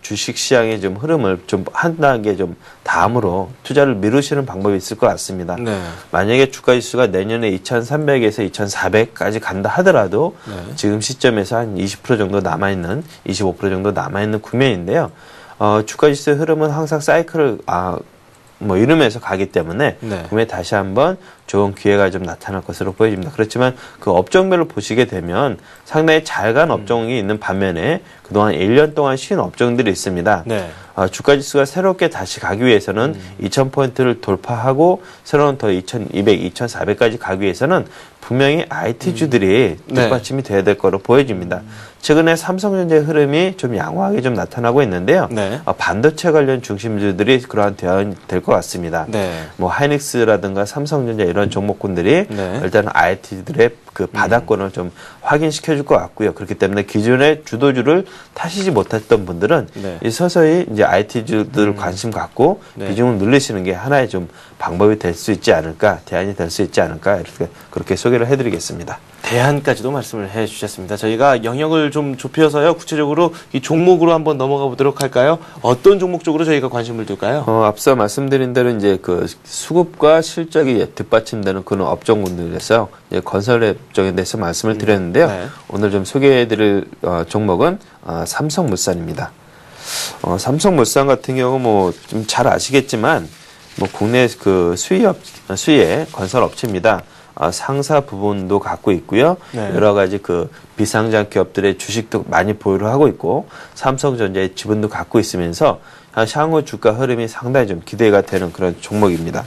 주식 시장의 좀 흐름을 좀 한 단계 좀 다음으로 투자를 미루시는 방법이 있을 것 같습니다. 네. 만약에 주가 지수가 내년에 2,300에서 2,400까지 간다 하더라도 네. 지금 시점에서 한 20% 정도 남아있는, 25% 정도 남아있는 국면인데요. 주가 지수의 흐름은 항상 사이클을 뭐 이루면서 가기 때문에 네. 분명히 다시 한번 좋은 기회가 좀 나타날 것으로 보여집니다. 그렇지만 그 업종별로 보시게 되면 상당히 잘 간 업종이 있는 반면에 그동안 1년 동안 쉰 업종들이 있습니다. 네. 주가지수가 새롭게 다시 가기 위해서는 2000포인트를 돌파하고 새로운 더 2200, 2400까지 가기 위해서는 분명히 IT주들이 뒷받침이 돼야 될 거로 보여집니다. 최근에 삼성전자의 흐름이 좀 양호하게 좀 나타나고 있는데요. 네. 반도체 관련 중심주들이 그러한 대안이 될 것 같습니다. 네. 뭐 하이닉스라든가 삼성전자 이런 종목군들이 네. 일단 IT들의 그 바닥권을 좀 확인시켜 줄 것 같고요. 그렇기 때문에 기존의 주도주를 타시지 못했던 분들은 네. 서서히 이제 IT주들 관심 갖고 네. 비중을 늘리시는 게 하나의 좀 방법이 될 수 있지 않을까, 대안이 될 수 있지 않을까, 이렇게 그렇게 소개를 해드리겠습니다. 대안까지도 말씀을 해주셨습니다. 저희가 영역을 좀 좁혀서요, 구체적으로 이 종목으로 한번 넘어가 보도록 할까요? 어떤 종목 쪽으로 저희가 관심을 둘까요? 앞서 말씀드린 대로 이제 그 수급과 실적이 뒷받침되는 그런 업종군들에서 이제 건설 업종에 대해서 말씀을 드렸는데요. 네. 오늘 좀 소개해드릴 종목은 삼성물산입니다. 삼성물산 같은 경우 뭐 좀 잘 아시겠지만 뭐 국내 그 수의 건설 업체입니다. 상사 부분도 갖고 있고요. 네. 여러 가지 그 비상장 기업들의 주식도 많이 보유를 하고 있고 삼성전자의 지분도 갖고 있으면서 향후 주가 흐름이 상당히 좀 기대가 되는 그런 종목입니다.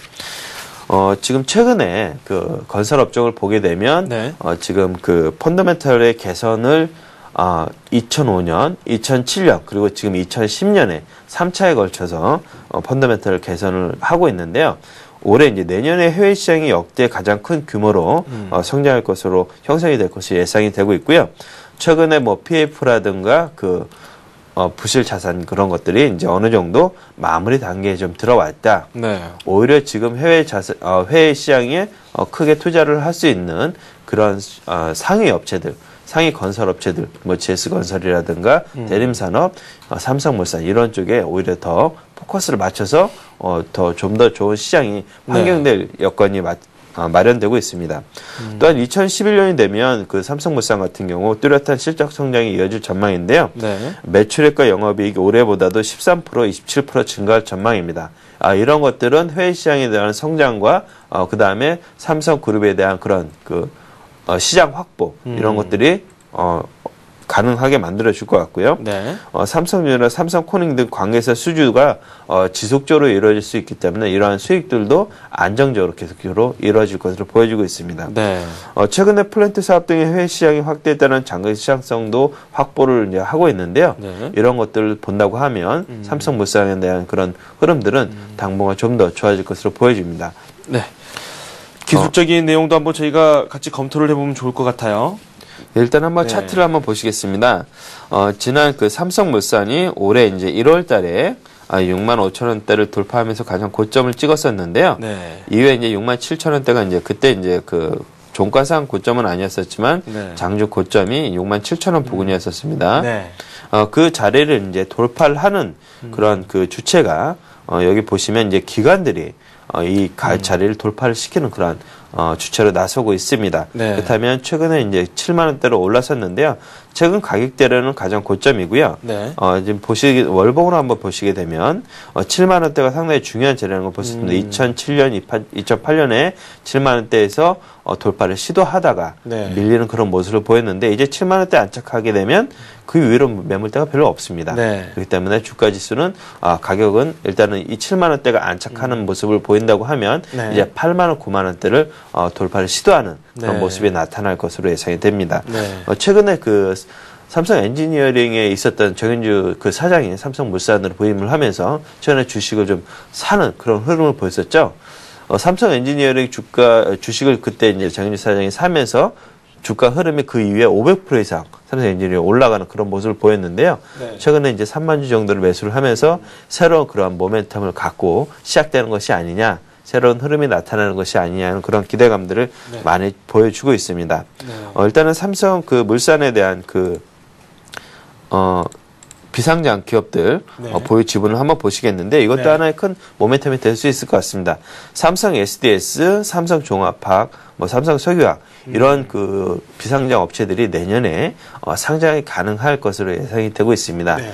지금 최근에 그 건설 업종을 보게 되면 네. 지금 그 펀더멘털의 개선을 2005년, 2007년 그리고 지금 2010년에 3차에 걸쳐서 펀더멘털 개선을 하고 있는데요. 올해 이제 내년에 해외 시장이 역대 가장 큰 규모로 성장할 것으로 형성이 될 것으로 예상이 되고 있고요. 최근에 뭐 PF라든가 그 부실 자산 그런 것들이 이제 어느 정도 마무리 단계에 좀 들어왔다. 네. 오히려 지금 해외 시장에 크게 투자를 할 수 있는 그런 상위 업체들, 상위 건설 업체들, 뭐 GS건설이라든가 대림산업, 삼성물산 이런 쪽에 오히려 더 포커스를 맞춰서 좀 더 좋은 시장이 환경될 여건이 마련되고 있습니다. 또한 2011년이 되면 그 삼성물산 같은 경우 뚜렷한 실적 성장이 이어질 전망인데요. 네. 매출액과 영업이익이 올해보다도 13%, 27% 증가할 전망입니다. 이런 것들은 해외 시장에 대한 성장과 그 다음에 삼성그룹에 대한 그런 그 시장 확보 이런 것들이 가능하게 만들어줄 것 같고요. 네. 삼성전자, 삼성코닝 등 관계사 수주가 지속적으로 이루어질 수 있기 때문에 이러한 수익들도 안정적으로 계속적으로 이루어질 것으로 보여지고 있습니다. 네. 최근에 플랜트 사업 등의 해외 시장이 확대에 따른 장기 시장성도 확보를 이제 하고 있는데요. 네. 이런 것들을 본다고 하면 삼성물산에 대한 그런 흐름들은 당분간 좀 더 좋아질 것으로 보여집니다. 네. 기술적인 내용도 한번 저희가 같이 검토를 해보면 좋을 것 같아요. 일단 한번 네. 차트를 한번 보시겠습니다. 지난 그 삼성물산이 올해 이제 1월 달에 65,000원대를 돌파하면서 가장 고점을 찍었었는데요. 네. 이후에 이제 67,000원대가 이제 그때 이제 그 종가상 고점은 아니었었지만 네. 장주 고점이 67,000원 부근이었었습니다. 네. 그 자리를 이제 돌파를 하는 그런 그 주체가 여기 보시면 이제 기관들이 이 자리를 돌파를 시키는 그런 주체로 나서고 있습니다. 네. 그렇다면 최근에 이제 7만 원대로 올랐었는데요. 최근 가격대로는 가장 고점이고요. 네. 지금 월봉으로 한번 보시게 되면 7만 원대가 상당히 중요한 자리라는 걸 볼 수 있습니다. 2007년, 2008년에 7만 원대에서 돌파를 시도하다가 네. 밀리는 그런 모습을 보였는데 이제 7만 원대 안착하게 되면 그 위로 매물대가 별로 없습니다. 네. 그렇기 때문에 주가 지수는 가격은 일단은 이 7만 원대가 안착하는 모습을 보인다고 하면 네. 이제 8만 원, 9만 원대를 돌파를 시도하는 그런 네. 모습이 나타날 것으로 예상이 됩니다. 네. 최근에 그 삼성 엔지니어링에 있었던 정현주 그 사장이 삼성물산으로 부임을 하면서 최근에 주식을 좀 사는 그런 흐름을 보였었죠. 삼성 엔지니어링 주식을 그때 이제 정현주 사장이 사면서 주가 흐름이 그 이후에 500% 이상 삼성 엔지니어링이 올라가는 그런 모습을 보였는데요. 네. 최근에 이제 3만 주 정도를 매수를 하면서 새로운 그러한 모멘텀을 갖고 시작되는 것이 아니냐. 새로운 흐름이 나타나는 것이 아니냐는 그런 기대감들을 네. 많이 보여주고 있습니다. 네. 일단은 삼성 그 물산에 대한 비상장 기업들 네. 보유 지분을 한번 보시겠는데 이것도 네. 하나의 큰 모멘텀이 될 수 있을 것 같습니다. 삼성 SDS, 삼성 종합학, 삼성 석유화학 이런 그 비상장 업체들이 내년에 상장이 가능할 것으로 예상이 되고 있습니다. 네.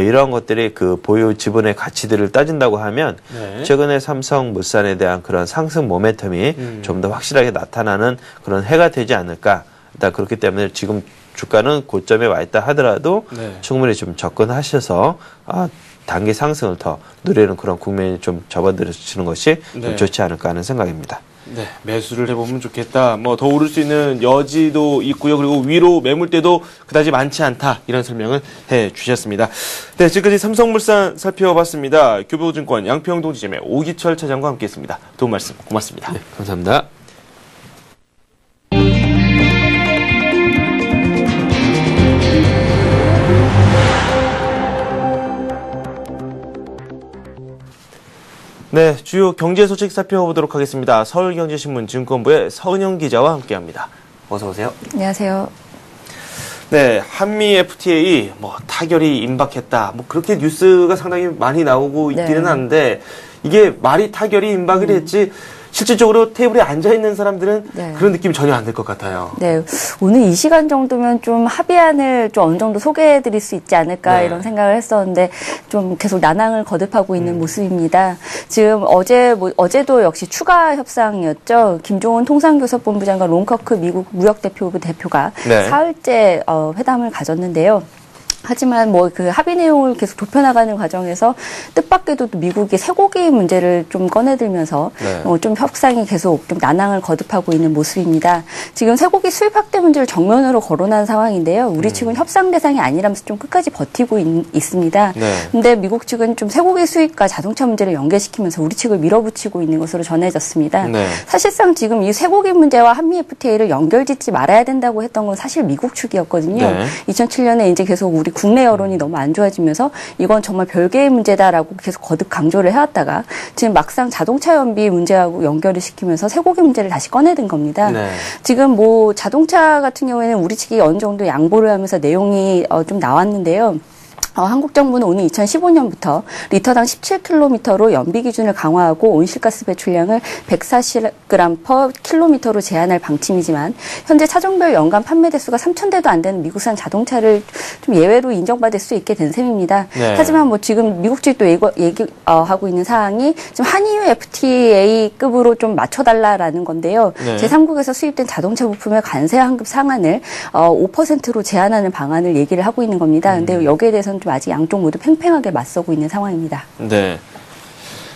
이런 것들이 그 보유 지분의 가치들을 따진다고 하면 네. 최근에 삼성물산에 대한 그런 상승 모멘텀이 좀 더 확실하게 나타나는 그런 해가 되지 않을까. 일단 그렇기 때문에 지금 주가는 고점에 와 있다 하더라도 네. 충분히 좀 접근하셔서 단기 상승을 더 누리는 그런 국면이 좀 접어들어지는 것이 네. 좀 좋지 않을까 하는 생각입니다. 네, 매수를 해보면 좋겠다. 더 오를 수 있는 여지도 있고요. 그리고 위로 매물대도 그다지 많지 않다. 이런 설명을 해 주셨습니다. 네, 지금까지 삼성물산 살펴봤습니다. 교보증권 양평동 지점의 오기철 차장과 함께했습니다. 도움 말씀 고맙습니다. 네, 감사합니다. 네, 주요 경제 소식 살펴보도록 하겠습니다. 서울경제신문 증권부의 서은영 기자와 함께합니다. 어서 오세요. 안녕하세요. 네, 한미 FTA 타결이 임박했다. 그렇게 뉴스가 상당히 많이 나오고 있기는 네. 한데 이게 말이 타결이 임박을 했지 실질적으로 테이블에 앉아 있는 사람들은 네. 그런 느낌이 전혀 안 들 것 같아요. 네, 오늘 이 시간 정도면 좀 합의안을 좀 어느 정도 소개해드릴 수 있지 않을까 네. 이런 생각을 했었는데 좀 계속 난항을 거듭하고 있는 모습입니다. 지금 어제도 역시 추가 협상이었죠. 김종원 통상교섭본부장과 론커크 미국 무역대표부 대표가 네. 사흘째 회담을 가졌는데요. 하지만 그 합의 내용을 계속 좁혀나가는 과정에서 뜻밖에도 미국이 쇠고기 문제를 좀 꺼내들면서 네. 좀 협상이 계속 좀 난항을 거듭하고 있는 모습입니다. 지금 쇠고기 수입 확대 문제를 정면으로 거론한 상황인데요. 우리 측은 협상 대상이 아니라면서 좀 끝까지 버티고 있습니다. 네. 근데 미국 측은 좀 쇠고기 수입과 자동차 문제를 연계시키면서 우리 측을 밀어붙이고 있는 것으로 전해졌습니다. 네. 사실상 지금 이 쇠고기 문제와 한미 FTA를 연결짓지 말아야 된다고 했던 건 사실 미국 측이었거든요. 네. 2007년에 이제 계속 우리 국내 여론이 너무 안 좋아지면서 이건 정말 별개의 문제다라고 계속 거듭 강조를 해왔다가 지금 막상 자동차 연비 문제하고 연결을 시키면서 쇠고기 문제를 다시 꺼내든 겁니다. 네. 지금 자동차 같은 경우에는 우리 측이 어느 정도 양보를 하면서 내용이 좀 나왔는데요. 한국 정부는 오는 2015년부터 리터당 17km로 연비 기준을 강화하고 온실가스 배출량을 140g per 킬로미터로 제한할 방침이지만 현재 차종별 연간 판매 대수가 3,000대도 안 되는 미국산 자동차를 좀 예외로 인정받을 수 있게 된 셈입니다. 네. 하지만 뭐 지금 미국 측도 얘기하고 있는 사항이 좀 한EU FTA급으로 좀 맞춰달라라는 건데요. 네. 제3국에서 수입된 자동차 부품의 관세 환급 상한을 5%로 제한하는 방안을 얘기를 하고 있는 겁니다. 근데 여기에 대해서는 좀 아직 양쪽 모두 팽팽하게 맞서고 있는 상황입니다. 네.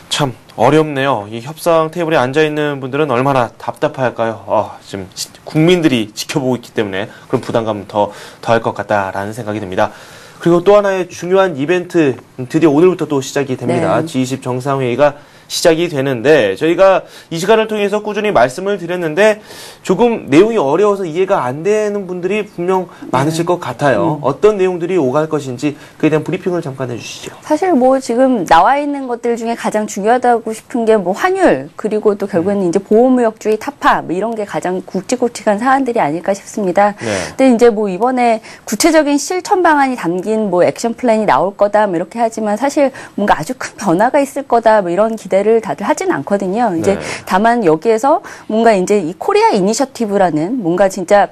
참 어렵네요. 이 협상 테이블에 앉아 있는 분들은 얼마나 답답할까요? 지금 국민들이 지켜보고 있기 때문에 그런 부담감 더할 것 같다라는 생각이 듭니다. 그리고 또 하나의 중요한 이벤트 드디어 오늘부터 또 시작이 됩니다. 네. G20 정상회의가 시작이 되는데 저희가 이 시간을 통해서 꾸준히 말씀을 드렸는데 조금 내용이 어려워서 이해가 안 되는 분들이 분명 많으실 것 같아요. 어떤 내용들이 오갈 것인지 그에 대한 브리핑을 잠깐 해주시죠. 사실 뭐 지금 나와 있는 것들 중에 가장 중요하다고 싶은 게 뭐 환율 그리고 또 결국에는 이제 보호무역주의 타파 뭐 이런 게 가장 굵직굵직한 사안들이 아닐까 싶습니다. 네. 근데 이제 뭐 이번에 구체적인 실천 방안이 담긴 뭐 액션 플랜이 나올 거다 뭐 이렇게 하지만 사실 뭔가 아주 큰 변화가 있을 거다 뭐 이런 기대를 다들 하진 않거든요. 이제 네. 다만 여기에서 뭔가 이제 이 코리아 이니셔티브라는 뭔가 진짜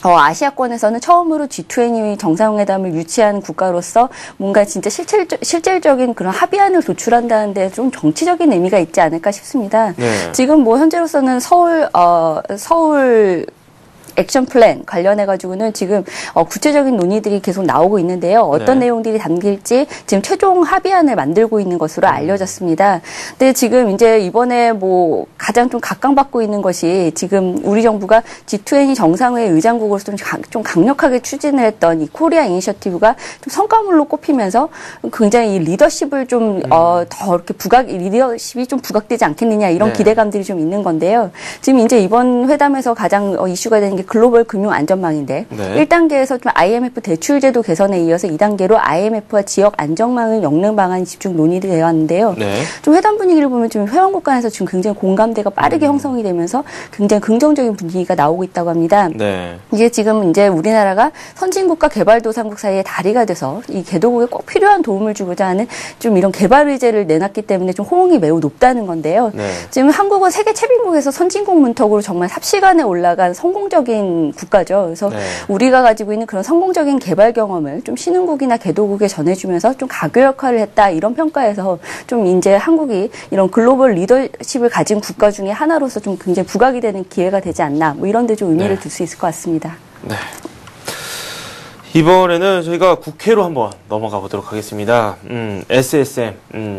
아시아권에서는 처음으로 G20 정상회담을 유치한 국가로서 뭔가 진짜 실질적인 그런 합의안을 도출한다는 데 좀 정치적인 의미가 있지 않을까 싶습니다. 네. 지금 뭐 현재로서는 서울 액션 플랜 관련해가지고는 지금 구체적인 논의들이 계속 나오고 있는데요. 어떤 네. 내용들이 담길지 지금 최종 합의안을 만들고 있는 것으로 알려졌습니다. 근데 지금 이제 이번에 뭐 가장 좀 각광받고 있는 것이 지금 우리 정부가 G20 정상회의 의장국으로서 좀 강력하게 추진을 했던 이 코리아 이니셔티브가 좀 성과물로 꼽히면서 굉장히 이 리더십을 좀 더 이렇게 리더십이 좀 부각되지 않겠느냐 이런 네. 기대감들이 좀 있는 건데요. 지금 이제 이번 회담에서 가장 이슈가 되는 게 글로벌 금융 안전망인데 네. 1단계에서 좀 IMF 대출 제도 개선에 이어서 2단계로 IMF와 지역 안정망을 엮는 방안이 집중 논의되어 왔는데요. 네. 좀 회담 분위기를 보면 좀 회원국 간에서 지금 굉장히 공감대가 빠르게 형성이 되면서 굉장히 긍정적인 분위기가 나오고 있다고 합니다. 네. 이게 지금 이제 우리나라가 선진국과 개발도상국 사이의 다리가 돼서 이 개도국에 꼭 필요한 도움을 주고자 하는 좀 이런 개발 의제를 내놨기 때문에 좀 호응이 매우 높다는 건데요. 네. 지금 한국은 세계 채빈국에서 선진국 문턱으로 정말 삽시간에 올라간 성공적인 국가죠. 그래서 네. 우리가 가지고 있는 그런 성공적인 개발 경험을 좀 신흥국이나 개도국에 전해주면서 좀 가교 역할을 했다 이런 평가에서 좀 이제 한국이 이런 글로벌 리더십을 가진 국가 중에 하나로서 좀 굉장히 부각이 되는 기회가 되지 않나 뭐 이런 데 좀 의미를 네. 둘 수 있을 것 같습니다. 네. 이번에는 저희가 국회로 한번 넘어가 보도록 하겠습니다. SSM,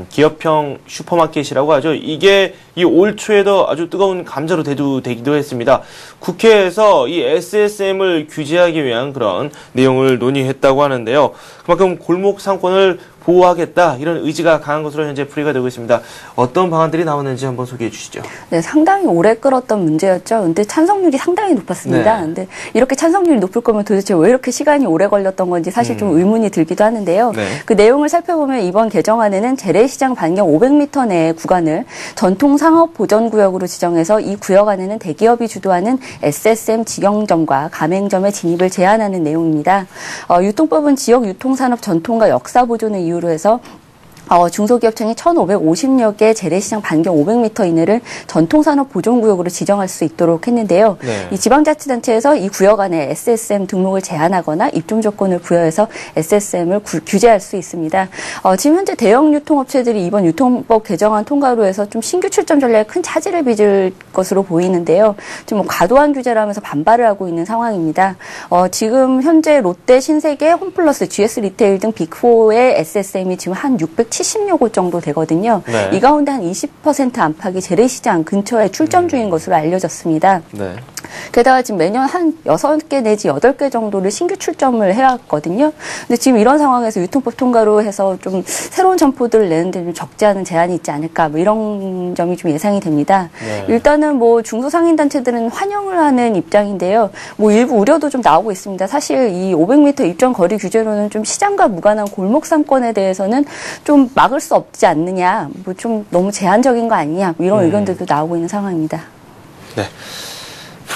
기업형 슈퍼마켓이라고 하죠. 이게 이 올 초에도 아주 뜨거운 감자로 대두되기도 했습니다. 국회에서 이 SSM을 규제하기 위한 그런 내용을 논의했다고 하는데요. 그만큼 골목 상권을 보호하겠다 이런 의지가 강한 것으로 현재 풀이가 되고 있습니다. 어떤 방안들이 나오는지 한번 소개해 주시죠. 네, 상당히 오래 끌었던 문제였죠. 근데 찬성률이 상당히 높았습니다. 네. 근데 이렇게 찬성률이 높을 거면 도대체 왜 이렇게 시간이 오래 걸렸던 건지 사실 좀 의문이 들기도 하는데요. 네. 그 내용을 살펴보면 이번 개정안에는 재래시장 반경 500m 내의 구간을 전통상업보전구역으로 지정해서 이 구역 안에는 대기업이 주도하는 SSM 직영점과 가맹점의 진입을 제한하는 내용입니다. 유통법은 지역 유통산업 전통과 역사 보존을 이유로 해서 중소기업청이 1,550여 개 재래시장 반경 500m 이내를 전통산업 보존구역으로 지정할 수 있도록 했는데요. 네. 이 지방자치단체에서 이 구역 안에 SSM 등록을 제한하거나 입점 조건을 부여해서 SSM을 규제할 수 있습니다. 지금 현재 대형 유통업체들이 이번 유통법 개정안 통과로 해서 좀 신규 출점 전략에 큰 차질을 빚을 것으로 보이는데요. 좀 과도한 규제라면서 반발을 하고 있는 상황입니다. 지금 현재 롯데, 신세계, 홈플러스, GS 리테일 등 빅4의 SSM이 지금 한 670여 곳 정도 되거든요. 네. 이 가운데 한 20% 안팎이 재래시장 근처에 출점 중인 것으로 알려졌습니다. 네. 게다가 지금 매년 한 6개 내지 8개 정도를 신규 출점을 해왔거든요. 근데 지금 이런 상황에서 유통법 통과로 해서 좀 새로운 점포들을 내는데 좀 적지 않은 제한이 있지 않을까 뭐 이런 점이 좀 예상이 됩니다. 네. 일단은 뭐 중소상인단체들은 환영을 하는 입장인데요. 뭐 일부 우려도 좀 나오고 있습니다. 사실 이 500m 입점 거리 규제로는 좀 시장과 무관한 골목 상권에 대해서는 좀 막을 수 없지 않느냐, 뭐 좀 너무 제한적인 거 아니냐, 뭐 이런 의견들도 나오고 있는 상황입니다. 네.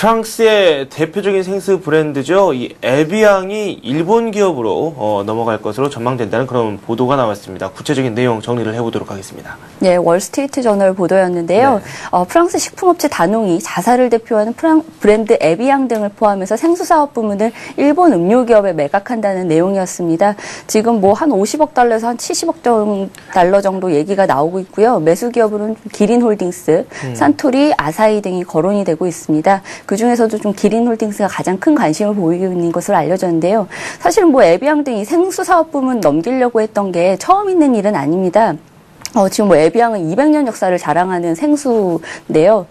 프랑스의 대표적인 생수 브랜드죠. 이 에비앙이 일본 기업으로 넘어갈 것으로 전망된다는 그런 보도가 나왔습니다. 구체적인 내용 정리를 해보도록 하겠습니다. 네, 월스트리트 저널 보도였는데요. 프랑스 식품업체 다농이 자사를 대표하는 브랜드 에비앙 등을 포함해서 생수 사업 부문을 일본 음료 기업에 매각한다는 내용이었습니다. 지금 뭐 한 50억 달러에서 한 70억 달러 정도 얘기가 나오고 있고요. 매수 기업으로는 기린홀딩스, 산토리, 아사히 등이 거론이 되고 있습니다. 그중에서도 좀 기린홀딩스가 가장 큰 관심을 보이고 있는 것으로 알려졌는데요. 사실 뭐 에비앙 등이 생수 사업 부문 넘기려고 했던 게 처음 있는 일은 아닙니다. 지금 뭐 에비앙은 200년 역사를 자랑하는 생수인데요.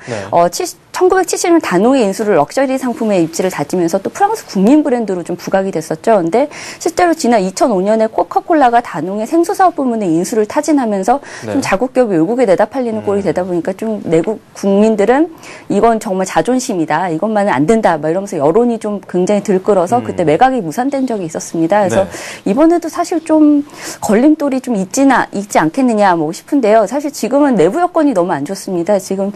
1970년 다농의 인수를 럭셔리 상품의 입지를 다지면서 또 프랑스 국민 브랜드로 좀 부각이 됐었죠. 근데 실제로 지난 2005년에 코카콜라가 다농의 생수 사업 부문의 인수를 타진하면서 좀 자국 기업이 외국에 내다 팔리는 꼴이 되다 보니까 좀 내국 국민들은 이건 정말 자존심이다. 이것만은 안 된다. 막 이러면서 여론이 좀 굉장히 들끓어서 그때 매각이 무산된 적이 있었습니다. 그래서 이번에도 사실 좀 걸림돌이 좀 있지 않겠느냐 뭐 싶은데요. 사실 지금은 내부 여건이 너무 안 좋습니다. 지금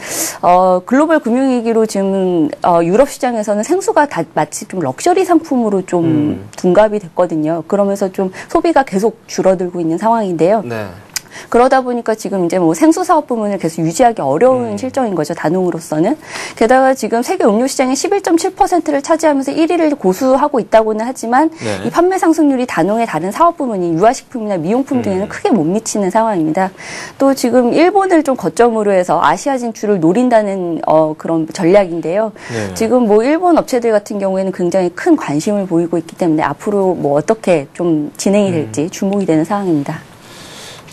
글로벌 금융위기로 지금 유럽 시장에서는 생수가 다 마치 좀 럭셔리 상품으로 좀 둔갑이 됐거든요. 그러면서 좀 소비가 계속 줄어들고 있는 상황인데요. 네. 그러다 보니까 지금 이제 뭐 생수 사업 부문을 계속 유지하기 어려운 실정인 거죠. 다농으로서는. 게다가 지금 세계 음료 시장의 11.7%를 차지하면서 1위를 고수하고 있다고는 하지만 이 판매 상승률이 다농의 다른 사업 부문인 유아식품이나 미용품 등에는 크게 못 미치는 상황입니다. 또 지금 일본을 좀 거점으로 해서 아시아 진출을 노린다는 그런 전략인데요. 지금 뭐 일본 업체들 같은 경우에는 굉장히 큰 관심을 보이고 있기 때문에 앞으로 뭐 어떻게 좀 진행이 될지 주목이 되는 상황입니다.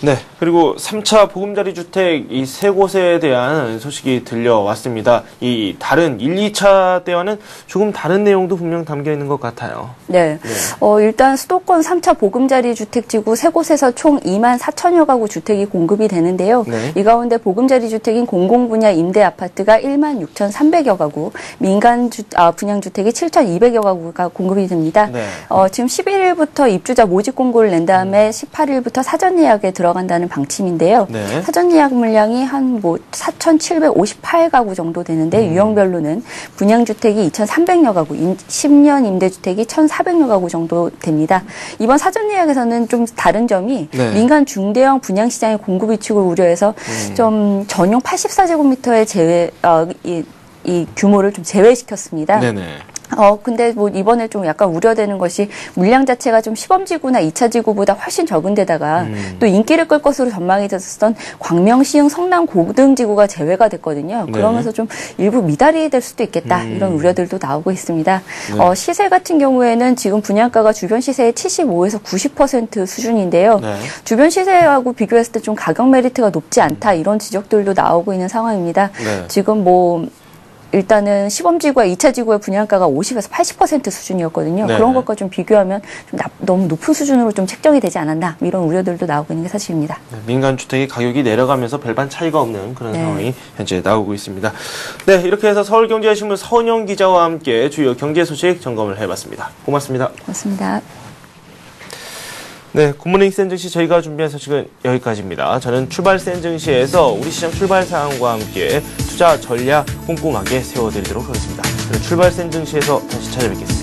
네, 그리고 3차 보금자리 주택 이 세 곳에 대한 소식이 들려왔습니다. 이 다른 1, 2차 때와는 조금 다른 내용도 분명 담겨 있는 것 같아요. 네. 일단 수도권 3차 보금자리 주택지구 세 곳에서 총 2만 4천여 가구 주택이 공급이 되는데요. 이 가운데 보금자리 주택인 공공분야 임대 아파트가 1만 6,300여 가구, 민간 분양 주택이 7,200여 가구가 공급이 됩니다. 지금 11일부터 입주자 모집 공고를 낸 다음에 18일부터 사전 예약에 들어간다는 방침인데요. 사전 예약 물량이 한 뭐 4,758가구 정도 되는데 유형별로는 분양주택이 2,300여 가구, 10년 임대주택이 1,400여 가구 정도 됩니다. 이번 사전 예약에서는 좀 다른 점이 민간 중대형 분양시장의 공급 위축을 우려해서 좀 전용 84제곱미터의 이 규모를 좀 제외시켰습니다. 근데 뭐 이번에 좀 약간 우려되는 것이 물량 자체가 좀 시범지구나 2차 지구보다 훨씬 적은 데다가 또 인기를 끌 것으로 전망이 됐었던 광명시흥 성남 고등지구가 제외가 됐거든요. 그러면서 좀 일부 미달이 될 수도 있겠다. 이런 우려들도 나오고 있습니다. 시세 같은 경우에는 지금 분양가가 주변 시세의 75에서 90% 수준인데요. 주변 시세하고 비교했을 때 좀 가격 메리트가 높지 않다. 이런 지적들도 나오고 있는 상황입니다. 지금 뭐 일단은 시범지구와 2차 지구의 분양가가 50에서 80% 수준이었거든요. 그런 것과 좀 비교하면 좀 너무 높은 수준으로 좀 책정이 되지 않았나 이런 우려들도 나오고 있는 게 사실입니다. 민간 주택의 가격이 내려가면서 별반 차이가 없는 그런 상황이 현재 나오고 있습니다. 네, 이렇게 해서 서울경제신문 서은영 기자와 함께 주요 경제 소식 점검을 해봤습니다. 고맙습니다. 고맙습니다. 네, 굿모닝 센증시 저희가 준비한 소식은 여기까지입니다. 저는 출발 센증시에서 우리 시장 출발 사항과 함께 투자 전략 꼼꼼하게 세워드리도록 하겠습니다. 저는 출발 센증시에서 다시 찾아뵙겠습니다.